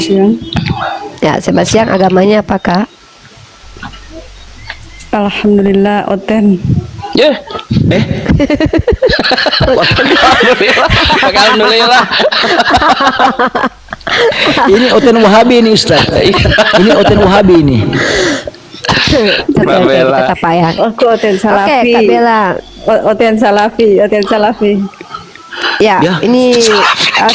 Siang. Ya, selamat siang. Agamanya apa, Kak? Alhamdulillah Oten. Ya, alhamdulillah, alhamdulillah. Ini Oten Wahabi ini Ustaz. Ini Oten Wahabi ini. Oke, Bella. kata Pak ya. Aku Oten Oke, Salafi. Kak Bella. Oten Salafi, Oten Salafi. Ya, Ya. ini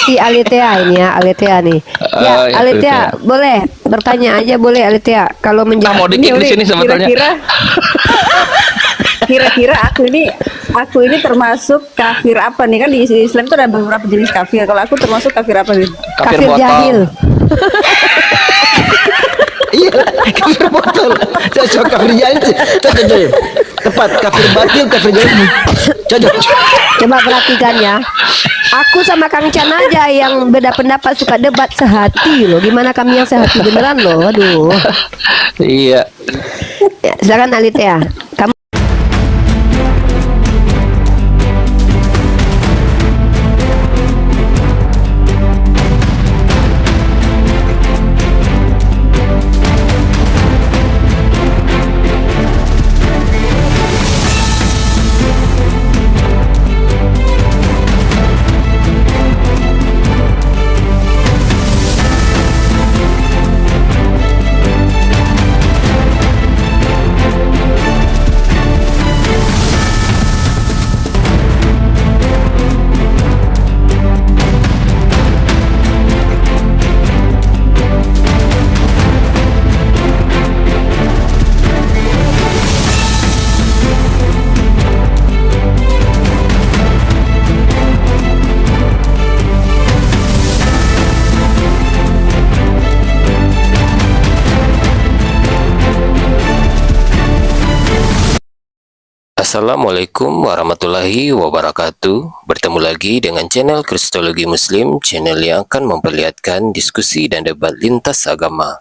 si Alitea ini ya, Alitea nih. Ya, ya, Alitea, Alitea. boleh bertanya aja boleh Alitea. Kalau Nah, mau menjawab dikit di sini sebetulnya. Kira-kira aku ini termasuk kafir apa nih, kan di Islam itu ada beberapa jenis kafir. Kalau aku termasuk kafir apa nih? Kafir kafir botol. jahil. Iya, kafir botol. Cocok kafir jahil. Cocok. Tepat, kafir batil, kafir jahil. Cocok. Coba perhatikan ya. Aku sama Kang Chan aja yang beda pendapat suka debat sehati loh. Gimana kami yang sehati beneran loh. Aduh. Iya. Ya, silakan Alitea. Kamu Assalamualaikum warahmatullahi wabarakatuh. Bertemu lagi dengan channel Kristologi Muslim, channel yang akan memperlihatkan diskusi dan debat lintas agama.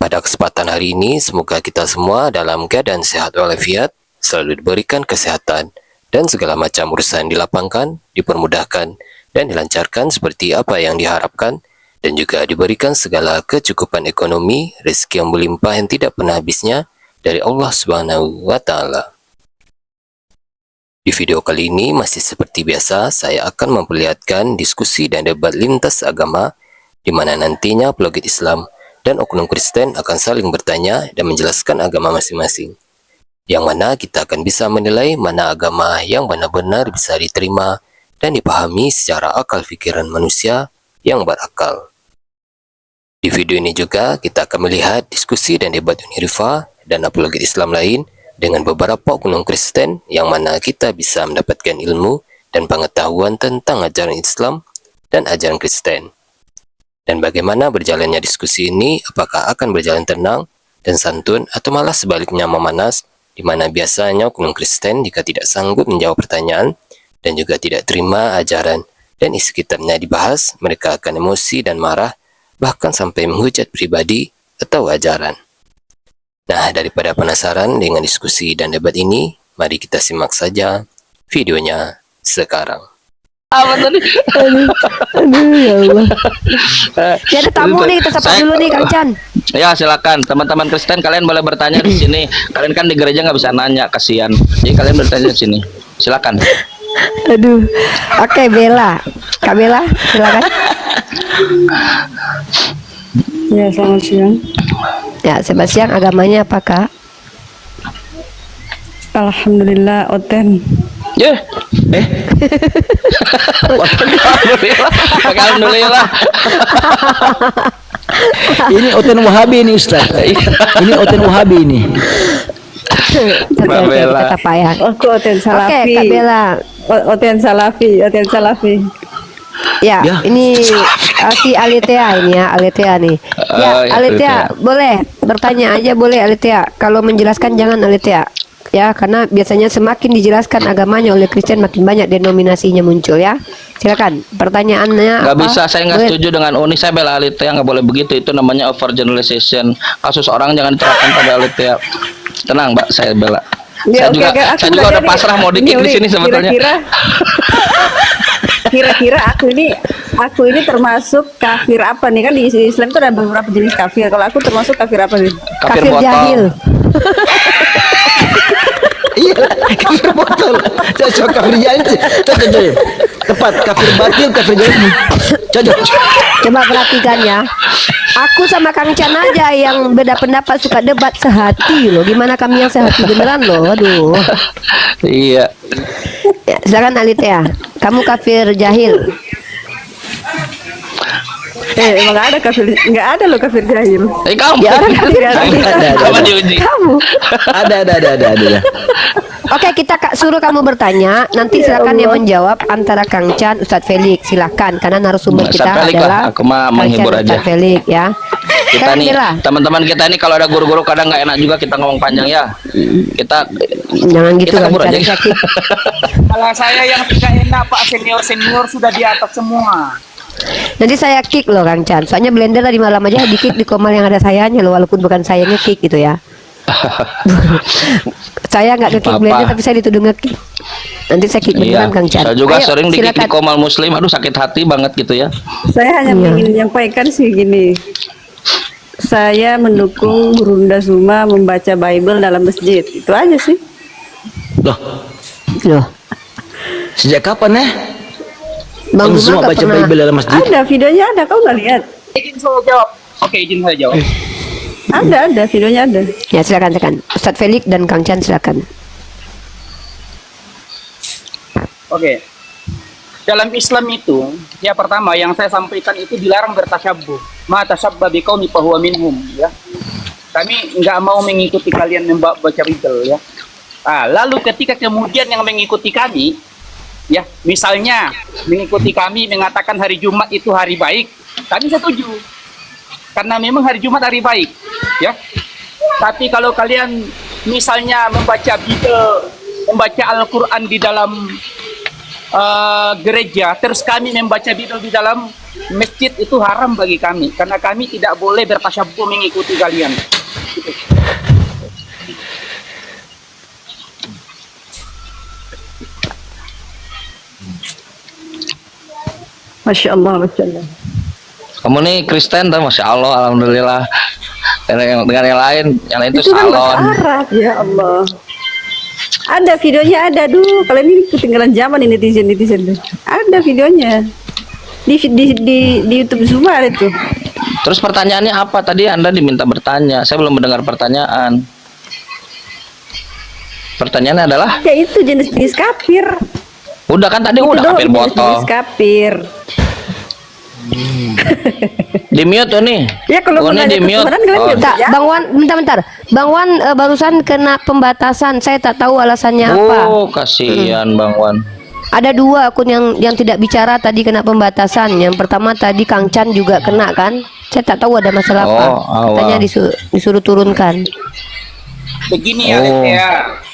Pada kesempatan hari ini, semoga kita semua dalam keadaan sehat walafiat, selalu diberikan kesehatan, dan segala macam urusan dilapangkan, dipermudahkan, dan dilancarkan seperti apa yang diharapkan, dan juga diberikan segala kecukupan ekonomi, rezeki yang berlimpah yang tidak pernah habisnya dari Allah Subhanahu wa Ta'ala. Di video kali ini masih seperti biasa, saya akan memperlihatkan diskusi dan debat lintas agama di mana nantinya apologet Islam dan oknum Kristen akan saling bertanya dan menjelaskan agama masing-masing. Yang mana kita akan bisa menilai mana agama yang benar-benar bisa diterima dan dipahami secara akal pikiran manusia yang berakal. Di video ini juga kita akan melihat diskusi dan debat Unirifa dan apologet Islam lain dengan beberapa oknum Kristen yang mana kita bisa mendapatkan ilmu dan pengetahuan tentang ajaran Islam dan ajaran Kristen. Dan bagaimana berjalannya diskusi ini, apakah akan berjalan tenang dan santun atau malah sebaliknya memanas, di mana biasanya oknum Kristen jika tidak sanggup menjawab pertanyaan dan juga tidak terima ajaran dan isi kitabnya dibahas, mereka akan emosi dan marah, bahkan sampai menghujat pribadi atau ajaran. Nah, daripada penasaran dengan diskusi dan debat ini, mari kita simak saja videonya sekarang. Apa tadi? aduh ya Allah. Ya ada tamu nih, kita sapa dulu nih Kang Chan. Ya, silakan teman-teman Kristen, kalian boleh bertanya di sini. Kalian kan di gereja nggak bisa nanya, kasihan. Jadi kalian bertanya di sini. Silakan. Aduh. Oke, Bella. Kak Bella, silakan. Ya, selamat siang. Ya, selamat siang. Agamanya apa, Kak? Alhamdulillah Oten. Ya, alhamdulillah, alhamdulillah. Ini Oten Wahabi ini Ustaz. Ini Oten Wahabi ini. Oke, Bella. kata Pak ya. Aku Oten Oke, Salafi. Kak Bella. Oten Salafi, Oten Salafi. Ya, Ya. ini si Alitea ini ya, Alitea nih. Ya, ya, Alitea, Alitea. boleh bertanya aja boleh Alitea. Kalau menjelaskan jangan Alitea. Ya, karena biasanya semakin dijelaskan agamanya oleh Kristen makin banyak denominasinya muncul ya. Silakan, pertanyaannya Nggak apa? bisa, saya nggak Boleh. setuju dengan Uni. Saya bela Alitea, nggak boleh begitu. Itu namanya overgeneralization. Kasus orang jangan diterapkan pada Alitea. Tenang, Mbak, saya bela. Ya, Saya juga udah pasrah mau dikit di sini sebetulnya. Kira-kira aku ini aku ini termasuk kafir apa nih, kan di Islam itu ada beberapa jenis kafir. Kalau aku termasuk kafir apa nih? Kafir Kafir botol. jahil. Iya, kafir botol. Cocok kafir jahil. Cocok. Tepat, kafir batil, kafir jahil. Cocok. Coba perhatikan ya. Aku sama Kang Chan aja yang beda pendapat suka debat sehati loh. Gimana kami yang sehati beneran loh. Aduh. Iya. Ya, silakan Alitea. Kamu kafir jahil. Emang nggak ada kafir, nggak ada loh kafir jahil. Kamu. Ya orang kafir jahil. Ada. Coba diuji. Kamu. Ada. Oke, kita suruh kamu bertanya. Nanti silakan yang menjawab antara Kang Chan, Ustadz Felix. Silakan, karena narasumber Ustadz kita Felix lah, adalah aku mah Kang menghibur Chan, aja. Ustadz Felix ya. Kita Sekarang nih, ginilah. teman-teman kita ini kalau ada guru-guru kadang nggak enak juga kita ngomong panjang ya. Kita Jangan gitu kita Kang kabur Chan. aja. Sakit. Kalau saya yang tidak enak Pak, senior sudah di atas semua. Nanti saya kick loh Kang Chan. Soalnya blender tadi malam aja di kick di komal yang ada sayanya loh, walaupun bukan saya nge-kick gitu ya. Saya nggak nge-kick Apa-apa. blender tapi saya dituduh nge-kick. Nanti saya kick Iya, beneran Kang Chan. saya juga Ayo, sering di silakan. Komal Muslim, aduh sakit hati banget gitu ya. Saya hanya Iya. ingin menyampaikan sih gini. Saya mendukung Runda Zuma membaca Bible dalam masjid. Itu aja sih. Loh, Loh, sejak kapan ya? Bang Kamu Zuma semua nggak baca pernah. Bible dalam masjid? Ada videonya, ada, kau nggak lihat? Izin saya jawab. Oke, izin saya jawab. Ada videonya ada. Ya silakan. Ustadz Felix dan Kang Chan silakan. Oke. Dalam Islam itu, ya pertama yang saya sampaikan itu dilarang bertasyabuh. Ma tasabba biqaumi fahuwa minhum, ya. Kami nggak mau mengikuti kalian membaca Bible, ya. Lalu ketika kemudian yang mengikuti kami, ya, misalnya mengikuti kami mengatakan hari Jumat itu hari baik, kami setuju. Karena memang hari Jumat hari baik, ya. Tapi kalau kalian misalnya membaca Bible, membaca Al-Quran di dalam gereja, terus kami membaca Bible di dalam masjid, itu haram bagi kami, karena kami tidak boleh bertasyabuh mengikuti kalian. Gitu. Masya Allah, Masya Allah. Kamu nih Kristen tuh, masya Allah, alhamdulillah. Dengan yang lain itu Itu kan bahasa salon. Arab, ya Allah. Ada videonya, ada. Duh, kalian ini ketinggalan zaman ini netizen tuh. Ada videonya. Di YouTube Zuma ada tuh. Terus pertanyaannya apa tadi? Anda diminta bertanya. Saya belum mendengar pertanyaan. Pertanyaannya adalah, Ya itu jenis-jenis kafir. udah kan tadi Itu udah doang kafir botol. jenis-jenis kafir. Di mute tuh nih. Ya kalau Oh, ini menanya di mute. ketuhanan kalian Oh. nggak bisa Tak, jawab. Bang Wan, bentar. Bang Wan barusan kena pembatasan. Saya tak tahu alasannya apa. Oh, kasihan Bang Wan. Ada dua akun yang tidak bicara tadi kena pembatasan. Yang pertama tadi Kang Chan juga kena kan? Saya tak tahu ada masalah apa. Oh, awal. Katanya disuruh turunkan. Begini Oh.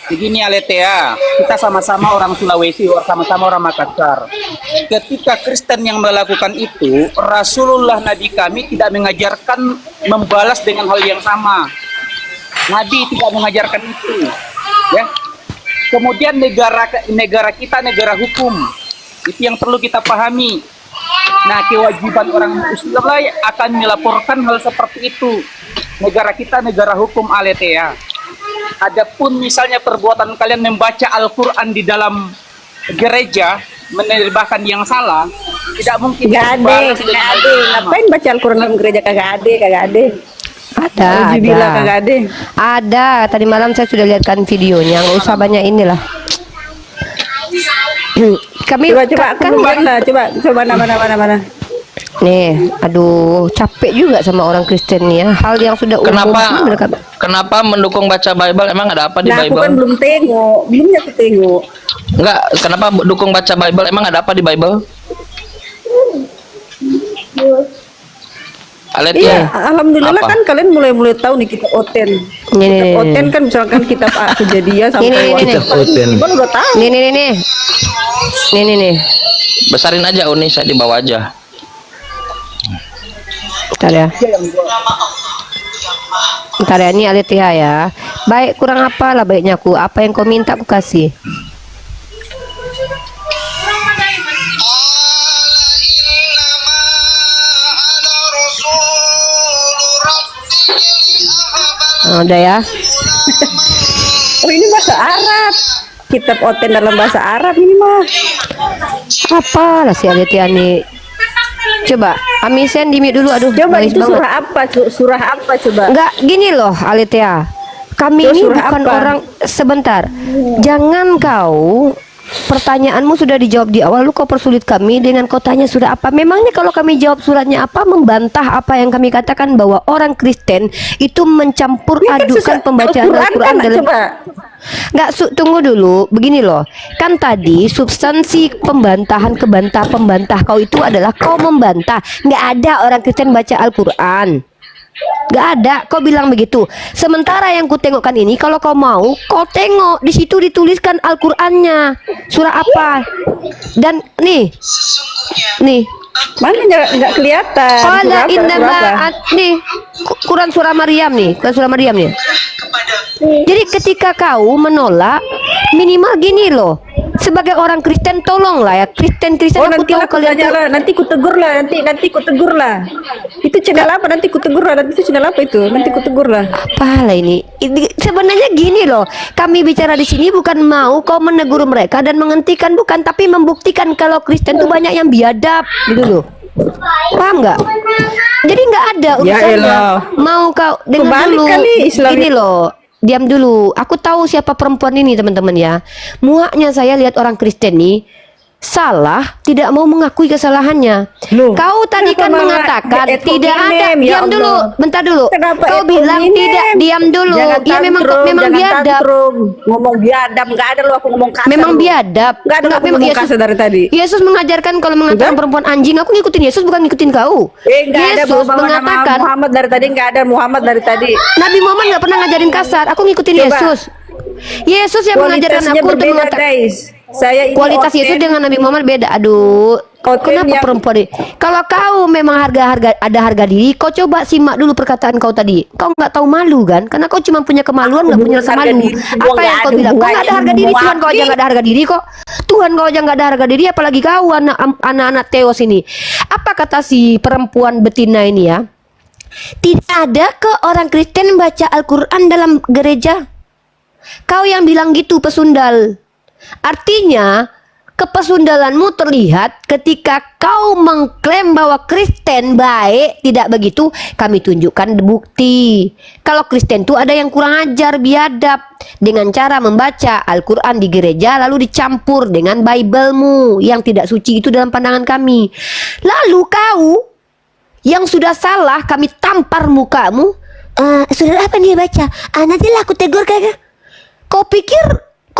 Aletea, kita sama-sama orang Sulawesi, sama-sama orang Makassar. Ketika Kristen yang melakukan itu, Rasulullah Nabi kami tidak mengajarkan membalas dengan hal yang sama. Nabi tidak mengajarkan itu, ya. Kemudian negara kita negara hukum, itu yang perlu kita pahami. Nah, kewajiban orang Muslim akan melaporkan hal seperti itu. Negara kita negara hukum, Aletea. Adapun misalnya perbuatan kalian membaca Al-Quran di dalam gereja, menerjemahkan yang salah, tidak mungkin Nggak ada, dibalas nggak dengan hal ada. yang sama. Ngapain baca Al-Quran dalam gereja? Kagak ada. Alhamdulillah, kagak ada. Ada. Tadi malam saya sudah lihatkan videonya. Nggak usah banyak inilah. Kami Coba aku kan buat lah. Coba mana. nih, aduh, capek juga sama orang Kristen nih ya. Hal yang sudah umum mereka. Kenapa mendukung baca Bible? Emang ada apa di Nah, aku Bible? kan belum aku tengok. Enggak, kenapa dukung baca Bible? Emang ada apa di Bible? Alet Iya, ya? alhamdulillah Apa? kan kalian mulai tahu nih kita oten. Nih. Oten kan misalkan kitab Kejadian sampai Nih. Kitab Oten. Iman udah tahu. Nih. Besarin aja Uni, saya dibawa aja. Bentar ya. Bentar ya, ini Alitia ya. Baik, kurang apa lah baiknya aku. Apa yang kau minta aku kasih. Udah ya. Oh ini bahasa Arab. Kitab Oten dalam bahasa Arab ini mah. Apa lah si Aletia nih? Coba Amisen di mute dulu. Aduh, Coba nangis itu banget. surah apa? Surah apa coba? Enggak gini loh Aletia. Kami Terus ini surah bukan apa? orang sebentar. Jangan kau pertanyaanmu sudah dijawab di awal, lu kau persulit kami dengan kau tanya surah apa. Memangnya kalau kami jawab suratnya apa, membantah apa yang kami katakan bahwa orang Kristen itu mencampur Ini kan adukan susah- pembacaan Al-Quran Al-Quran kan, dalam. coba. Nggak, tunggu dulu. Begini loh. Kan tadi substansi pembantah kau itu adalah kau membantah. Nggak ada orang Kristen baca Al-Quran. Nggak ada. Kau bilang begitu. Sementara yang ku tengokkan ini, kalau kau mau, kau tengok di situ dituliskan Al-Qurannya. Surah apa? Dan nih. Mana nggak kelihatan? Surah Qala apa? innama Surah apa? nih Quran surah Maryam nih, Quran surah Maryam nih. Jadi ketika kau menolak, minimal gini loh. Sebagai orang Kristen tolonglah ya, Kristen Oh aku nanti tahu aku kalian tanya tuh lah, nanti ku tegur lah, nanti ku tegur lah. Itu channel apa? Nanti ku tegur lah, nanti itu channel apa itu? Nanti ku tegur lah. apalah ini. Sebenarnya gini loh, kami bicara di sini bukan mau kau menegur mereka dan menghentikan, bukan, tapi membuktikan kalau Kristen tuh banyak yang biadab gitu loh. Paham nggak? Jadi nggak ada Ya urusannya. elah. Mau kau dengar Kebalik dulu. kali Islam. Gini loh, diam dulu. Aku tahu siapa perempuan ini teman-teman ya. Muaknya saya lihat orang Kristen nih salah, tidak mau mengakui kesalahannya. Loh, Kau tadi kenapa kan malah mengatakan ethno tidak ada. minem, ya Diam dulu, Allah. bentar dulu. Kenapa Kau ethno bilang minem? tidak. Diam dulu. Jangan Ya memang tantrum, jangan biadab. tantrum. Ngomong biadab nggak ada lo, aku ngomong kasar. Memang lu. biadab. Nggak ada lo, aku ngomong kasar dari tadi. Yesus mengajarkan kalau mengatakan Sudah? perempuan anjing, aku ngikutin Yesus bukan ngikutin kau. Nggak ada Yesus bawa nama mengatakan Muhammad dari tadi, nggak ada Muhammad dari tadi. Nabi Muhammad nggak pernah ngajarin kasar. Aku ngikutin Coba. Yesus. Yesus yang mengajarkan Kualitasnya aku untuk berbeda mengatakan guys. Saya ini kualitas Oten. Yesus dengan Nabi Muhammad beda. Aduh, Oten kenapa yang- perempuan ini? Kalau kau memang ada harga diri, kau coba simak dulu perkataan kau tadi. Kau nggak tahu malu kan? Karena kau cuma punya kemaluan, nggak punya rasa Harga malu. diri, semua Apa yang nggak kau ada bilang? Kau nggak ada hubungannya harga diri. sama Tuhan kau aja hati. nggak ada harga diri kok. Tuhan kau aja nggak ada harga diri, apalagi kau anak-anak Teos ini. Apa kata si perempuan betina ini ya? Tidak ada ke orang Kristen baca Al-Quran dalam gereja. Kau yang bilang gitu pesundal. Artinya kepesundalanmu terlihat ketika kau mengklaim bahwa Kristen baik. Tidak begitu, kami tunjukkan bukti. Kalau Kristen itu ada yang kurang ajar, biadab, dengan cara membaca Al-Quran di gereja lalu dicampur dengan Bible-mu yang tidak suci itu dalam pandangan kami. Lalu kau yang sudah salah kami tampar mukamu. Sudah apa dia baca? Nantilah aku tegur kakak. Kau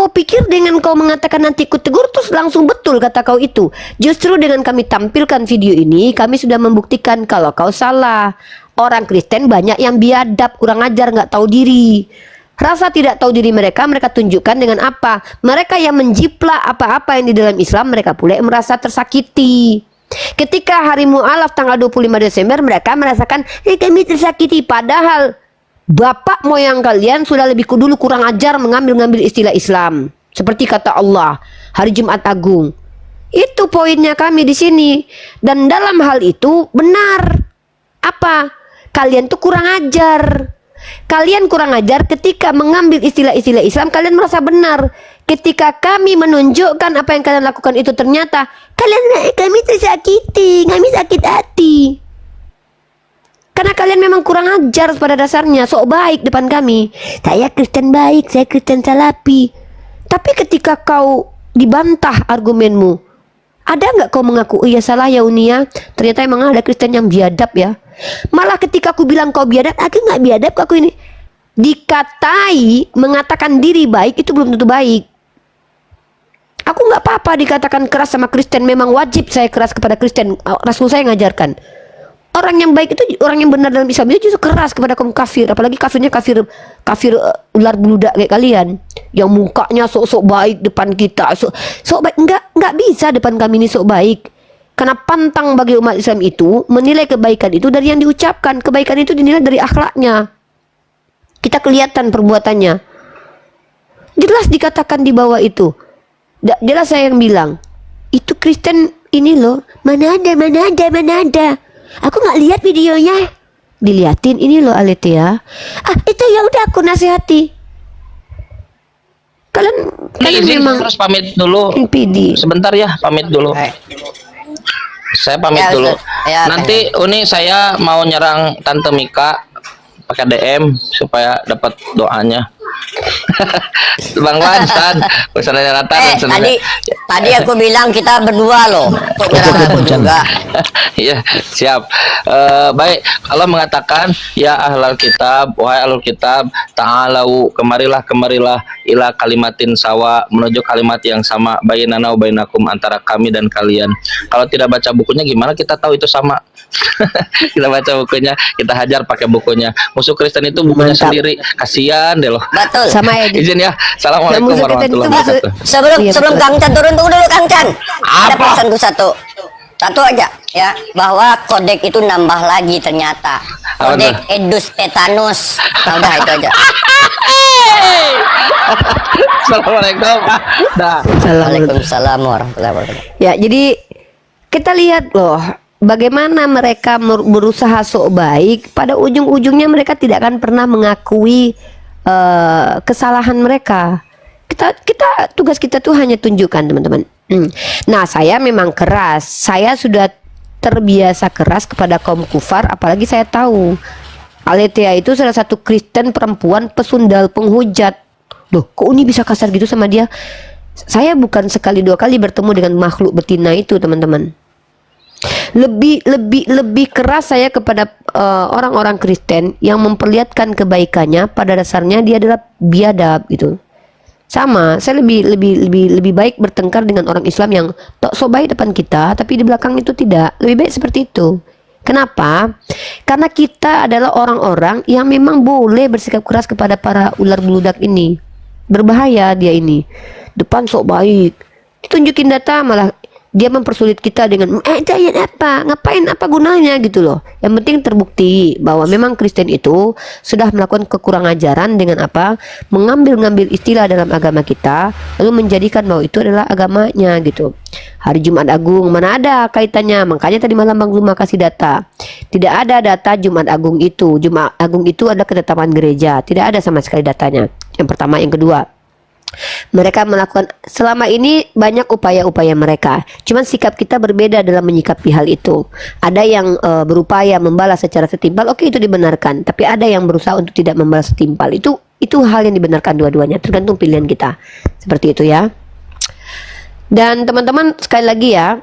pikir dengan kau mengatakan nanti ku tegur terus langsung betul kata kau itu. Justru dengan kami tampilkan video ini, kami sudah membuktikan kalau kau salah. Orang Kristen banyak yang biadab, kurang ajar, nggak tahu diri. Rasa tidak tahu diri mereka tunjukkan dengan apa? Mereka yang menjiplak apa-apa yang di dalam Islam, mereka pula yang merasa tersakiti. Ketika hari mu'alaf tanggal 25 Desember, mereka merasakan kami tersakiti. Padahal bapak moyang kalian sudah lebih dulu kurang ajar mengambil istilah Islam. Seperti kata Allah, hari Jumat Agung. Itu poinnya kami di sini. Dan dalam hal itu benar. Apa? Kalian tuh kurang ajar. Kalian kurang ajar ketika mengambil istilah-istilah Islam, kalian merasa benar. Ketika kami menunjukkan apa yang kalian lakukan itu ternyata kami tersakiti, kami sakit hati. Karena kalian memang kurang ajar pada dasarnya, sok baik depan kami. Saya Kristen baik, saya Kristen salafi. Tapi ketika kau dibantah argumenmu, ada nggak kau mengaku, iya salah ya Unia, ternyata emang ada Kristen yang biadab ya. Malah ketika aku bilang kau biadab, aku nggak biadab kok aku ini. Dikatai mengatakan diri baik itu belum tentu baik. Aku nggak apa-apa dikatakan keras sama Kristen, memang wajib saya keras kepada Kristen. Rasul saya ngajarkan. Orang yang baik itu, orang yang benar dalam Islam itu justru keras kepada kaum kafir, apalagi kafirnya kafir ular beludak kayak kalian, yang mukanya sok-sok baik depan kita, sok baik, nggak bisa depan kami ini sok baik. Karena pantang bagi umat Islam itu menilai kebaikan itu dari yang diucapkan, kebaikan itu dinilai dari akhlaknya. Kita kelihatan perbuatannya. Jelas dikatakan di bawah itu. Jelas saya yang bilang, itu Kristen ini loh, mana ada. Aku nggak lihat videonya. diliatin ini loh Aletia. Itu ya udah aku nasihati. Kalian Izin, memang harus pamit dulu. PD. Sebentar ya, pamit dulu. Saya pamit Ya, dulu. Ustaz. Ya, Nanti Uni saya mau nyerang Tante Mika pakai DM supaya dapat doanya. Bang Wan, San, saudaranya Nathan, Tadi aku bilang kita berdua loh. Kok nyerang aku juga? Iya, siap. Baik, Allah mengatakan, ya ahlal kitab, wahai ahlul kitab, ta'alau, kemarilah ila kalimatin sawa, menuju kalimat yang sama, bainana wa bainakum, antara kami dan kalian. Kalau tidak baca bukunya gimana kita tahu itu sama? Kita baca bukunya, kita hajar pakai bukunya. Musuh Kristen itu bukunya Mantap. sendiri, kasihan deh loh. Betul. Sama Edi. Izin ya. Assalamualaikum Musuh Kristen itu warahmatullahi musuh- wabarakatuh. Sebelum Iya, Kang Chan turun, tunggu dulu Kang Chan. Ada Apa? pesanku satu aja ya, bahwa kodek itu nambah lagi ternyata. Apa Kodek tuh? Edus Tetanus. Nah, udah itu aja. Assalamualaikum. Dah. Waalaikumsalam warahmatullahi wabarakatuh. Ya, jadi kita lihat loh bagaimana mereka berusaha sok baik, pada ujung-ujungnya mereka tidak akan pernah mengakui kesalahan mereka. Kita tugas kita tuh hanya tunjukkan, teman-teman. Nah, saya memang keras. Saya sudah terbiasa keras kepada kaum kufar, apalagi saya tahu Aletia itu salah satu Kristen perempuan pesundal penghujat. Loh, kok Uni bisa kasar gitu sama dia? Saya bukan sekali dua kali bertemu dengan makhluk betina itu, teman-teman. Lebih keras saya kepada orang-orang Kristen yang memperlihatkan kebaikannya, pada dasarnya dia adalah biadab gitu. Sama, saya lebih baik bertengkar dengan orang Islam yang tok so baik depan kita, tapi di belakang itu tidak. Lebih baik seperti itu. Kenapa? Karena kita adalah orang-orang yang memang boleh bersikap keras kepada para ular beludak ini. Berbahaya dia ini. Depan sok baik, ditunjukin data malah dia mempersulit kita dengan jangan apa, ngapain, apa gunanya gitu loh. Yang penting terbukti bahwa memang Kristen itu sudah melakukan kekurang ajaran dengan apa, mengambil istilah dalam agama kita lalu menjadikan bahwa itu adalah agamanya gitu. Hari Jumat Agung mana ada kaitannya? Makanya tadi malam Bang Zuma kasih data. Tidak ada data Jumat Agung itu. Jumat Agung itu ada ketetapan gereja, tidak ada sama sekali datanya. Yang pertama, yang kedua, mereka melakukan selama ini banyak upaya-upaya mereka. Cuman sikap kita berbeda dalam menyikapi hal itu. Ada yang berupaya membalas secara setimpal, oke, itu dibenarkan. Tapi ada yang berusaha untuk tidak membalas setimpal. Itu hal yang dibenarkan dua-duanya. Tergantung pilihan kita. Seperti itu ya. Dan teman-teman sekali lagi ya,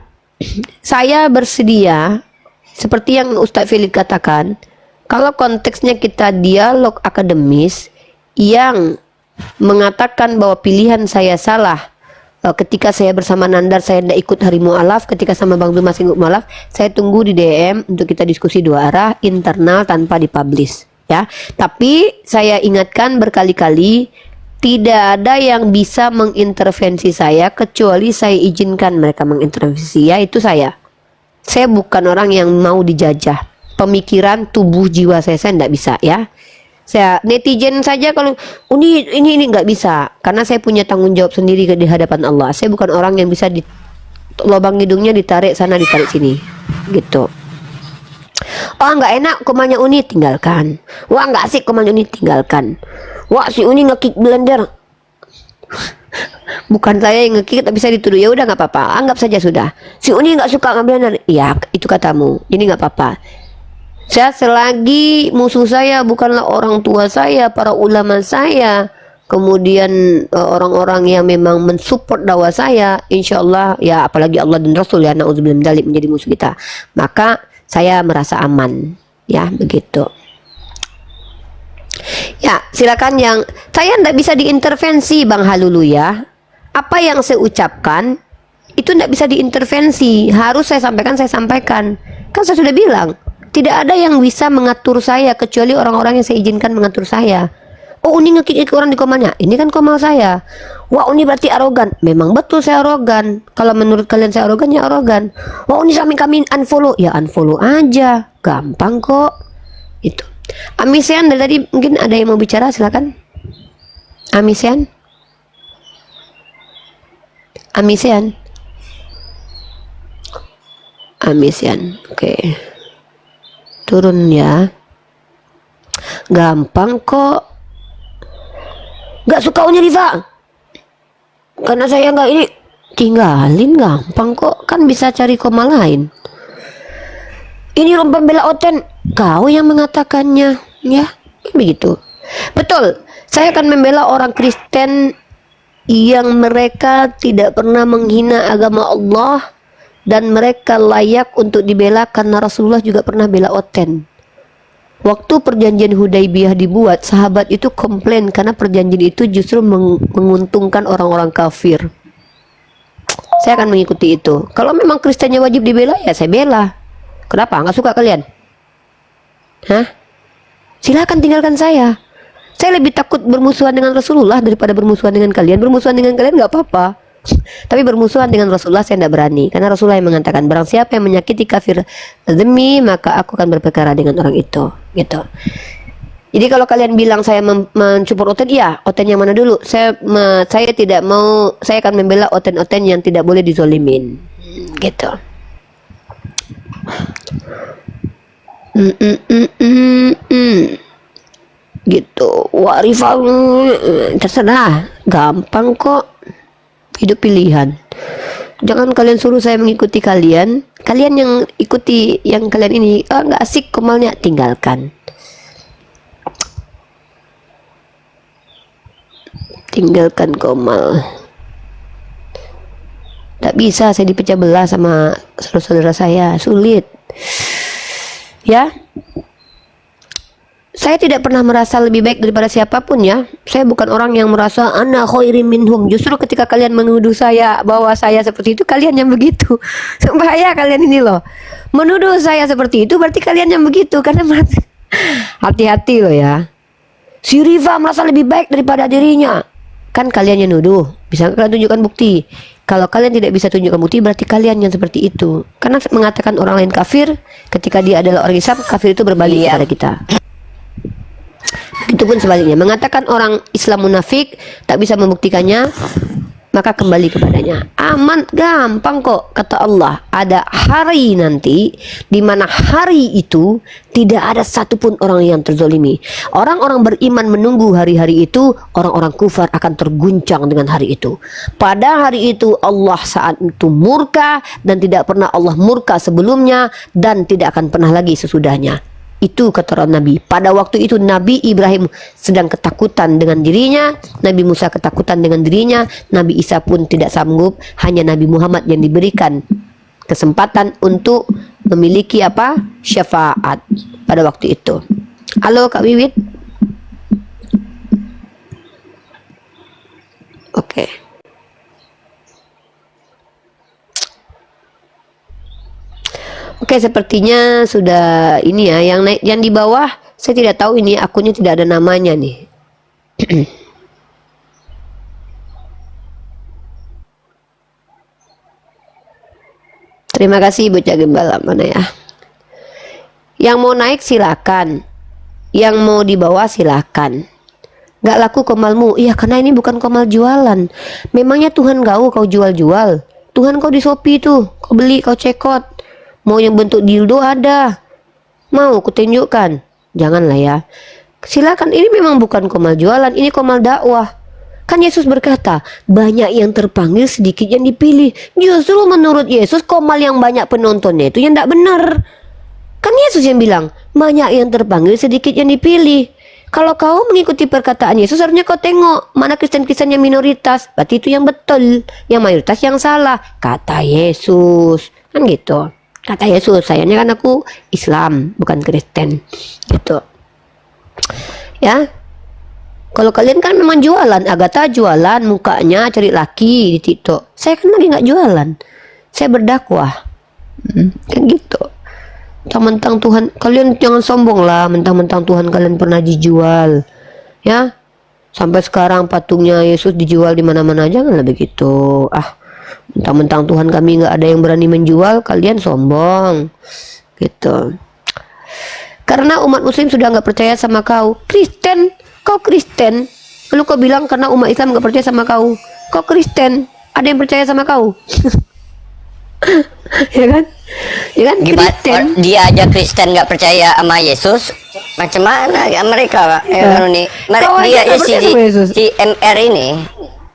saya bersedia seperti yang Ustadz Felix katakan, kalau konteksnya kita dialog akademis yang mengatakan bahwa pilihan saya salah, ketika saya bersama Nandar saya tidak ikut hari mu'alaf, ketika sama Bang Zuma ikut mu'alaf, saya tunggu di DM untuk kita diskusi dua arah internal tanpa dipublish ya. Tapi saya ingatkan berkali-kali, tidak ada yang bisa mengintervensi saya kecuali saya izinkan mereka mengintervensi, yaitu saya bukan orang yang mau dijajah. Pemikiran, tubuh, jiwa saya tidak bisa ya. Saya netizen saja kalau ini nggak bisa, karena saya punya tanggung jawab sendiri di hadapan Allah. Saya bukan orang yang bisa di lubang hidungnya ditarik sana ditarik sini gitu. Oh nggak enak komanya Uni, tinggalkan. Wah nggak asik komanya Uni, tinggalkan. Wah si Uni nge-kick blender. Bukan saya yang nge-kick, tapi saya dituduh. Ya udah nggak apa-apa, anggap saja sudah. Si Uni nggak suka nge-blender. Ya itu katamu, jadi nggak apa-apa. Saya selagi musuh saya bukanlah orang tua saya, para ulama saya, kemudian orang-orang yang memang mensupport dakwah saya, insya Allah ya, apalagi Allah dan Rasul ya, na'udzubillah min dzalik, menjadi musuh kita, maka saya merasa aman ya, begitu ya. Silakan, yang saya tidak bisa diintervensi Bang Halulu ya, apa yang saya ucapkan itu tidak bisa diintervensi, harus saya sampaikan, kan saya sudah bilang. Tidak ada yang bisa mengatur saya kecuali orang-orang yang saya izinkan mengatur saya. Oh Uni nge-kick orang di komanya, ini kan komal saya. Wah Uni berarti arogan. Memang betul saya arogan. Kalau menurut kalian saya arogan, ya arogan. Wah Uni sampai kami unfollow, ya unfollow aja, gampang kok. Itu. Amisian dari tadi mungkin ada yang mau bicara, silakan. Amisian, oke. Turun ya. Gampang kok. Gak suka Unya Riva karena saya nggak ini, tinggalin, gampang kok, kan bisa cari koma lain. Ini pembela Oten, kau yang mengatakannya, ya begitu. Betul, saya akan membela orang Kristen yang mereka tidak pernah menghina agama Allah dan mereka layak untuk dibela karena Rasulullah juga pernah bela Oten. Waktu perjanjian Hudaibiyah dibuat, sahabat itu komplain karena perjanjian itu justru menguntungkan orang-orang kafir. Saya akan mengikuti itu. Kalau memang Kristennya wajib dibela, ya saya bela. Kenapa? Nggak suka kalian? Hah? Silakan tinggalkan saya. Saya lebih takut bermusuhan dengan Rasulullah daripada bermusuhan dengan kalian. Bermusuhan dengan kalian nggak apa-apa. Tapi bermusuhan dengan Rasulullah saya tidak berani. Karena Rasulullah yang mengatakan, barang siapa yang menyakiti kafir demi, maka aku akan berperkara dengan orang itu. Gitu. Jadi kalau kalian bilang saya mensupport Oten, iya, Oten yang mana dulu? Saya tidak mau, saya akan membela Oten-Oten yang tidak boleh dizolimin. Gitu. Gitu. Warifah, terserah, gampang kok. Hidup pilihan. Jangan kalian suruh saya mengikuti kalian. Kalian yang ikuti yang kalian ini, nggak asik komalnya, tinggalkan. Tinggalkan komal. Tak bisa saya dipecah belah sama saudara-saudara saya, sulit. Ya. Saya tidak pernah merasa lebih baik daripada siapapun ya. Saya bukan orang yang merasa ana khairim minhum. Justru ketika kalian menuduh saya bahwa saya seperti itu, kalian yang begitu. Bahaya kalian ini loh. Menuduh saya seperti itu berarti kalian yang begitu. Karena hati-hati loh ya. Si Riva merasa lebih baik daripada dirinya. Kan kalian yang nuduh. Bisa kalian tunjukkan bukti? Kalau kalian tidak bisa tunjukkan bukti, berarti kalian yang seperti itu. Karena mengatakan orang lain kafir ketika dia adalah orang Islam, kafir itu berbalik kepada kita. Itu pun sebaliknya, mengatakan orang Islam munafik tak bisa membuktikannya, maka kembali kepadanya. Aman, gampang kok, kata Allah. Ada hari nanti di mana hari itu tidak ada satupun orang yang terzolimi. Orang-orang beriman menunggu hari-hari itu, orang-orang kufar akan terguncang dengan hari itu. Pada hari itu Allah saat itu murka, dan tidak pernah Allah murka sebelumnya, dan tidak akan pernah lagi sesudahnya. Itu kata Nabi. Pada waktu itu Nabi Ibrahim sedang ketakutan dengan dirinya, Nabi Musa ketakutan dengan dirinya, Nabi Isa pun tidak sanggup. Hanya Nabi Muhammad yang diberikan kesempatan untuk memiliki apa? Syafaat pada waktu itu. Halo Kak Wiwit. Oke. Oke, sepertinya sudah ini ya, yang naik, yang di bawah saya tidak tahu, ini akunnya tidak ada namanya nih. Terima kasih bocah gembala, mana ya? Yang mau naik silakan, yang mau di bawah silakan. Gak laku komalmu, iya karena ini bukan komal jualan. Memangnya Tuhan kau jual-jual? Tuhan kau di Shopee tuh, kau beli, kau cekot. Mau yang bentuk dildo ada, mau kutunjukkan? Janganlah ya. Silakan, ini memang bukan komal jualan, ini komal dakwah. Kan Yesus berkata, banyak yang terpanggil, sedikit yang dipilih. Justru menurut Yesus, komal yang banyak penontonnya itu yang tidak benar. Kan Yesus yang bilang, banyak yang terpanggil, sedikit yang dipilih. Kalau kau mengikuti perkataan Yesus, harusnya kau tengok mana Kristen-Kristen yang minoritas, berarti itu yang betul, yang mayoritas yang salah, kata Yesus. Kan gitu. Kata Yesus, sayangnya kan aku Islam, bukan Kristen. Gitu. Ya. Kalau kalian kan memang jualan, Agatha jualan mukanya cari laki di TikTok. Saya kan lagi nggak jualan. Saya berdakwah. Kan gitu. Mentang-mentang Tuhan, kalian jangan sombong lah, mentang-mentang Tuhan kalian pernah dijual. Ya. Sampai sekarang patungnya Yesus dijual di mana-mana, janganlah begitu. Mentang-mentang Tuhan kami nggak ada yang berani menjual, kalian sombong gitu. Karena umat muslim sudah nggak percaya sama kau. Kristen, kau Kristen, lalu kau bilang karena umat Islam nggak percaya sama kau. Kau Kristen, ada yang percaya sama kau? Ya kan? Ya kan? Gimana Kristen. dia aja Kristen nggak percaya sama Yesus, macam mana ya mereka nih Kau aja dia nggak percaya sama Yesus. si MR ini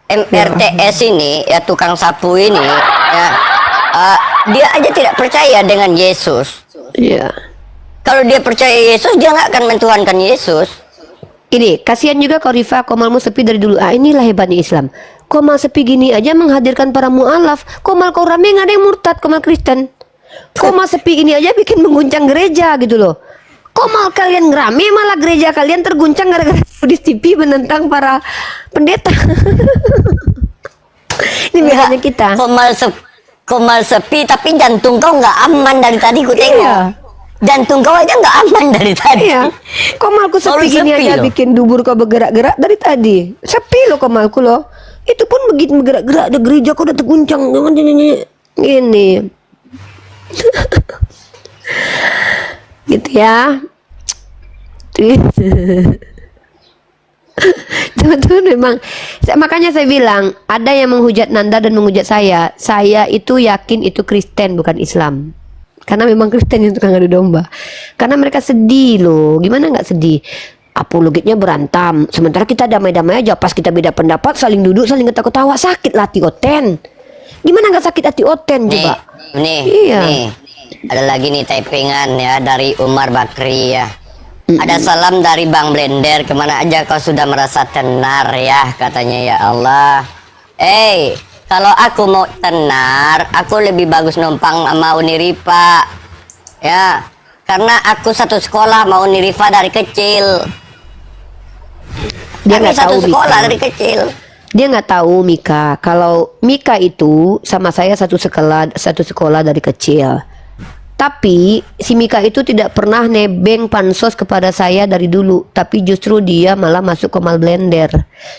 MRTS ini ya tukang sapu ini ya dia aja tidak percaya dengan Yesus. Iya. Kalau dia percaya Yesus dia nggak akan mentuhankan Yesus. Ini kasihan juga Korifah, Komalmu sepi dari dulu. Inilah hebatnya Islam. Komal sepi gini aja menghadirkan para mualaf. Komal kau rame nggak ada yang murtad. Komal Kristen. Komal sepi ini aja bikin mengguncang gereja gitu loh. Komal kalian rame malah gereja kalian terguncang gara-gara di TV menentang para pendeta. Ini bedanya kita. Komal sepi tapi jantung kau nggak aman dari tadi ku tengok. Iya. Jantung kau aja nggak aman dari tadi. Iya. Komalku sepi Baru gini sepi aja loh. bikin dubur kau bergerak-gerak dari tadi. Sepi loh komalku loh. Itu pun begitu bergerak-gerak ada gereja kau udah terguncang. Ini. Gitu ya. Teman-teman memang makanya saya bilang ada yang menghujat Nanda dan menghujat saya itu yakin itu Kristen bukan Islam, karena memang Kristen yang tukang adu domba, karena mereka sedih loh. Gimana nggak sedih? Apologetnya berantem, sementara kita damai-damai aja. Pas kita beda pendapat saling duduk saling ketawa-ketawa, sakit hati Oten. Gimana nggak sakit hati Oten coba? Iya. Nih, ada lagi nih typingan ya dari Umar Bakri ya. Ada salam dari Bang Blender, kemana aja kau sudah merasa tenar ya, katanya ya Allah. Kalau aku mau tenar, aku lebih bagus numpang sama Unirifa ya, karena aku satu sekolah sama Unirifa dari kecil. Dia Kami nggak satu tahu sekolah Mika. dari kecil. Dia nggak tahu Mika. Kalau Mika itu sama saya satu sekolah dari kecil. Tapi si Mika itu tidak pernah nebeng pansos kepada saya dari dulu. Tapi justru dia malah masuk Komal Blender.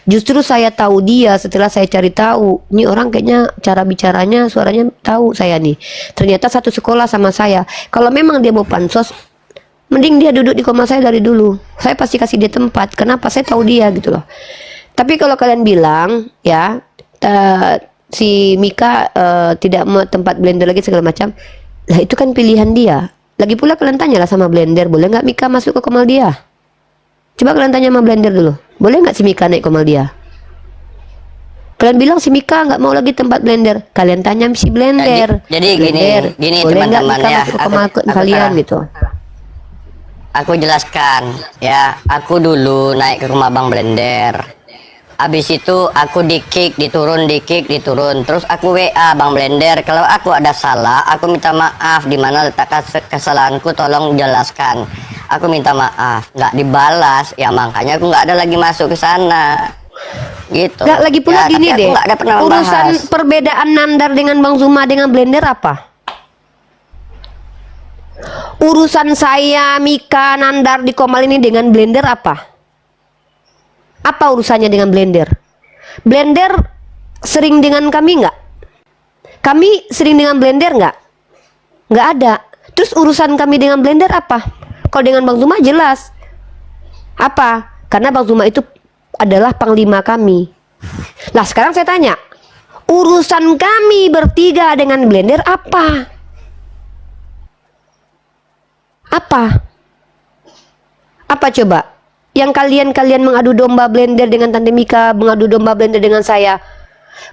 Justru saya tahu dia setelah saya cari tahu. Ini orang kayaknya cara bicaranya, suaranya tahu saya nih. Ternyata satu sekolah sama saya. Kalau memang dia mau pansos, mending dia duduk di Komal saya dari dulu. Saya pasti kasih dia tempat. Kenapa? Saya tahu dia gitu loh. Tapi kalau kalian bilang ya si Mika tidak mau tempat Blender lagi segala macam, lah itu kan pilihan dia. Lagi pula kalian tanyalah sama Blender, boleh nggak Mika masuk ke Komal dia? Coba kalian tanya sama Blender dulu, boleh nggak si Mika naik Komal dia? Kalian bilang si Mika nggak mau lagi tempat Blender, kalian tanya si Blender. Jadi Blender, gini boleh nggak teman-teman Mika ya, masuk ke Komal kalian gitu? Aku jelaskan ya, aku dulu naik ke rumah Bang Blender. Habis itu aku di-kick, diturun, terus aku WA Bang Blender, kalau aku ada salah aku minta maaf, di mana letak kesalahanku tolong jelaskan. Aku minta maaf, nggak dibalas ya, makanya aku nggak ada lagi masuk ke sana gitu. Nggak, lagi pula Ya, gini tapi aku deh, nggak ada pernah urusan membahas. perbedaan Nandar dengan Bang Zuma dengan Blender apa? Urusan saya Mika Nandar di Komal ini dengan Blender apa? Apa urusannya dengan Blender? Blender sering dengan kami nggak? Kami sering dengan Blender nggak? Nggak ada. Terus urusan kami dengan Blender apa? Kalau dengan Bang Zuma jelas. Apa? Karena Bang Zuma itu adalah panglima kami. Lah sekarang saya tanya, urusan kami bertiga dengan Blender apa? Apa? Apa coba? Yang kalian mengadu domba Blender dengan Tante Mika, mengadu domba Blender dengan saya.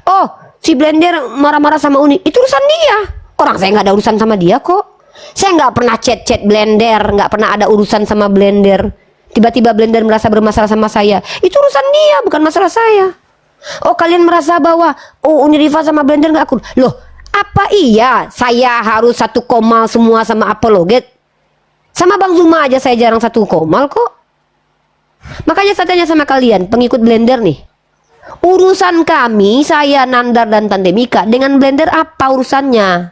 Oh, si Blender marah-marah sama Uni, itu urusan dia. Orang saya nggak ada urusan sama dia kok. Saya nggak pernah chat Blender, nggak pernah ada urusan sama Blender. Tiba-tiba Blender merasa bermasalah sama saya, itu urusan dia, bukan masalah saya. Oh, kalian merasa bahwa Unirifa sama Blender nggak akur. Loh, apa iya saya harus satu Komal semua sama Apologet? Sama Bang Zuma aja saya jarang satu Komal kok. Makanya saya tanya sama kalian, pengikut Blender nih, urusan kami, saya, Nandar, dan Tante Mika dengan Blender apa urusannya?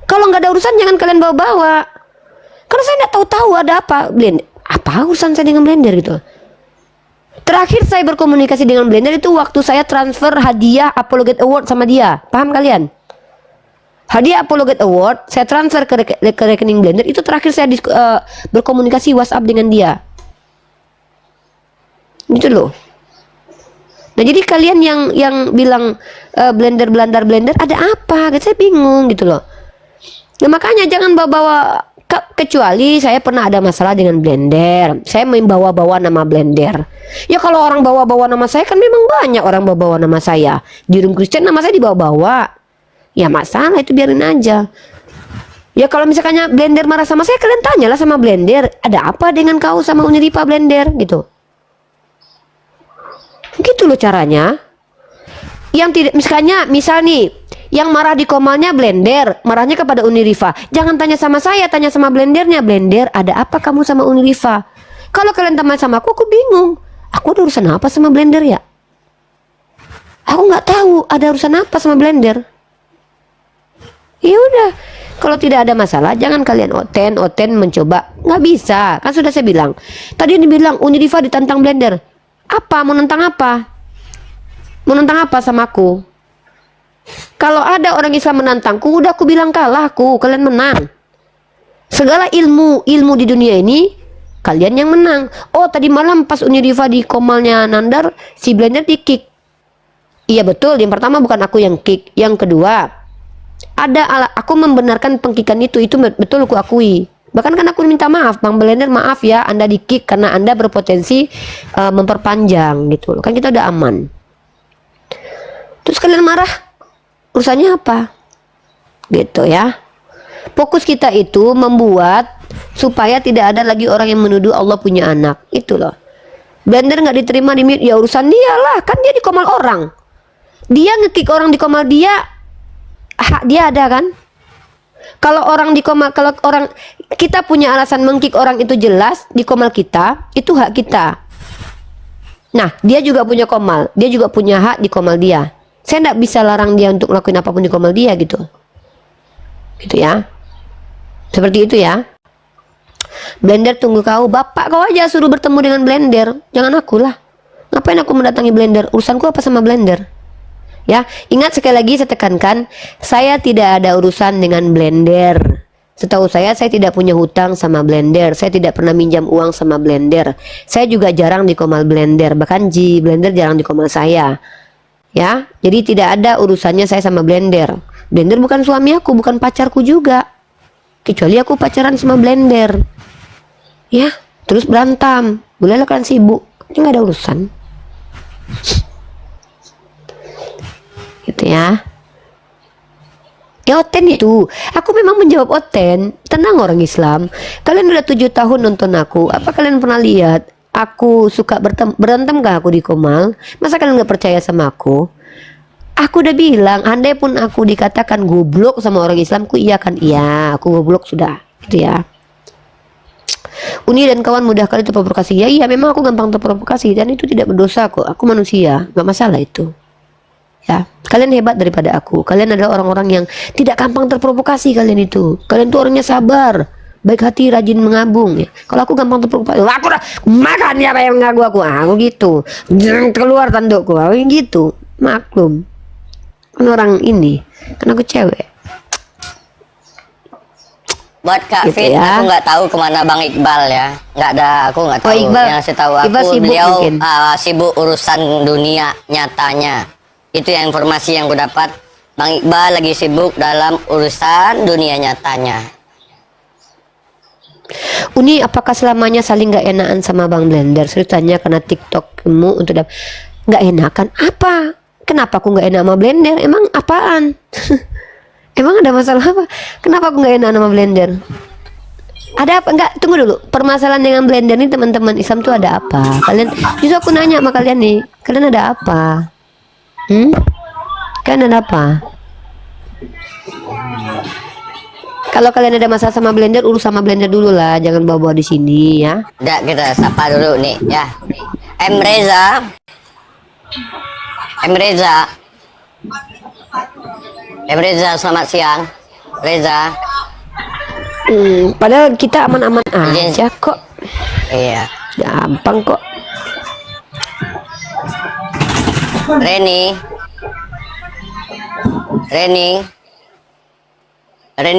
Kalau nggak ada urusan jangan kalian bawa-bawa. Karena saya nggak tahu ada apa Blender. Apa urusan saya dengan Blender gitu? Terakhir saya berkomunikasi dengan Blender itu waktu saya transfer hadiah Apologet Award sama dia. Paham kalian? Hadiah Apologet Award saya transfer ke rekening Blender, itu terakhir saya berkomunikasi WhatsApp dengan dia. Gitu loh. Nah jadi kalian yang bilang blender ada apa? Gitu, saya bingung gitu loh. Nah makanya jangan bawa-bawa, kecuali saya pernah ada masalah dengan blender, saya membawa-bawa nama blender. Ya kalau orang bawa-bawa nama saya kan memang banyak orang bawa-bawa nama saya. Di room Kristen nama saya dibawa-bawa. Ya masalah itu biarin aja. Ya kalau misalnya blender marah sama saya, kalian tanyalah sama blender, ada apa dengan kau sama Uniripa blender gitu. Gitu loh caranya. Yang tidak, misal nih, yang marah di komalnya blender, marahnya kepada Uniriva. Jangan tanya sama saya, tanya sama blendernya. Blender, ada apa kamu sama Uniriva? Kalau kalian tanya sama aku bingung. Aku ada urusan apa sama blender ya? Aku nggak tahu ada urusan apa sama blender. Ya udah, kalau tidak ada masalah, jangan kalian oten mencoba. Nggak bisa, kan sudah saya bilang. Tadi dibilang Uniriva ditantang blender. Apa? Mau nentang apa? Mau nentang apa sama aku? Kalau ada orang Islam menantangku, udah aku bilang kalah aku, kalian menang. Segala ilmu di dunia ini, kalian yang menang. Oh tadi malam pas Uniriva di komalnya Nandar, si blender di kick. Iya betul, yang pertama bukan aku yang kick. Yang kedua, aku membenarkan pengkikan itu betul aku akui. Bahkan kan aku minta maaf, Bang Blender maaf ya, Anda di kick karena Anda berpotensi memperpanjang gitu loh. Kan kita udah aman. Terus kalian marah, urusannya apa? Gitu ya. Fokus kita itu membuat supaya tidak ada lagi orang yang menuduh Allah punya anak. Itu loh. Blender nggak diterima di mute, ya urusan dia lah, kan dia di komal orang. Dia ngekick orang di komal dia, hak dia ada kan? Kalau orang di komal, kalau orang kita punya alasan mengkick orang itu jelas di komal kita, itu hak kita. Nah, dia juga punya komal, dia juga punya hak di komal dia. Saya tidak bisa larang dia untuk melakukan apapun di komal dia gitu. Gitu ya. Seperti itu ya. Blender tunggu kau, bapak kau aja suruh bertemu dengan blender, jangan aku lah. Ngapain aku mendatangi blender? Urusanku apa sama blender? Ya, ingat sekali lagi saya tekankan, saya tidak ada urusan dengan blender. Setahu saya tidak punya hutang sama blender. Saya tidak pernah minjam uang sama blender. Saya juga jarang di komal blender. Bahkan blender jarang di komal saya. Ya, jadi tidak ada urusannya saya sama blender. Blender bukan suami aku, bukan pacarku juga. Kecuali aku pacaran sama blender. Ya, terus berantem. Bolehlah kalian sibuk. Ini nggak ada urusan. Gitu ya. Ya oten itu. Aku memang menjawab oten. Tenang orang Islam. Kalian udah 7 tahun nonton aku. Apa kalian pernah lihat aku suka berantem gak aku di komal? Masa kalian gak percaya sama aku? Aku udah bilang, andai pun aku dikatakan goblok sama orang Islam, aku iya kan? Iya, aku goblok sudah. Gitu ya. Uni dan kawan mudah kali terprovokasi. Ya iya, memang aku gampang terprovokasi. Dan itu tidak berdosa kok. Aku manusia, gak masalah itu. Ya, kalian hebat daripada aku. Kalian adalah orang-orang yang tidak gampang terprovokasi. Kalian itu, kalian tuh orangnya sabar, baik hati, rajin mengabung ya. Kalau aku gampang terprovokasi, aku udah makan ya apa yang ngaku aku gitu, jangan keluar tandukku, aku gitu. Maklum, kan orang ini, kan aku cewek. Buat Kak Gitu Fit, ya. aku nggak tahu kemana Bang Iqbal ya. Nggak ada, aku nggak tahu. Iqbal. Yang saya tahu Iqbal aku, sibuk beliau mungkin. sibuk urusan dunia nyatanya. Itu yang informasi yang gue dapat. Bang Iqbal lagi sibuk dalam urusan dunia nyatanya. Uni, apakah selamanya saling gak enakan sama Bang Blender? Ceritanya karena TikTokmu untuk gak enakan. Apa? Kenapa aku gak enak sama Blender? Emang apaan? Emang ada masalah apa? Kenapa aku gak enak sama Blender? Ada apa? Enggak, tunggu dulu. Permasalahan dengan Blender nih teman-teman Islam tuh ada apa? Kalian, justru aku nanya sama kalian nih. Kalian ada apa? Kalian ada apa? Kalau kalian ada masalah sama Blender, urus sama Blender dulu lah, jangan bawa-bawa di sini ya. Udah, kita sapa dulu nih ya. Reza, selamat siang. Reza. Padahal kita aman-aman aja kok. Iya. Gampang kok. Reni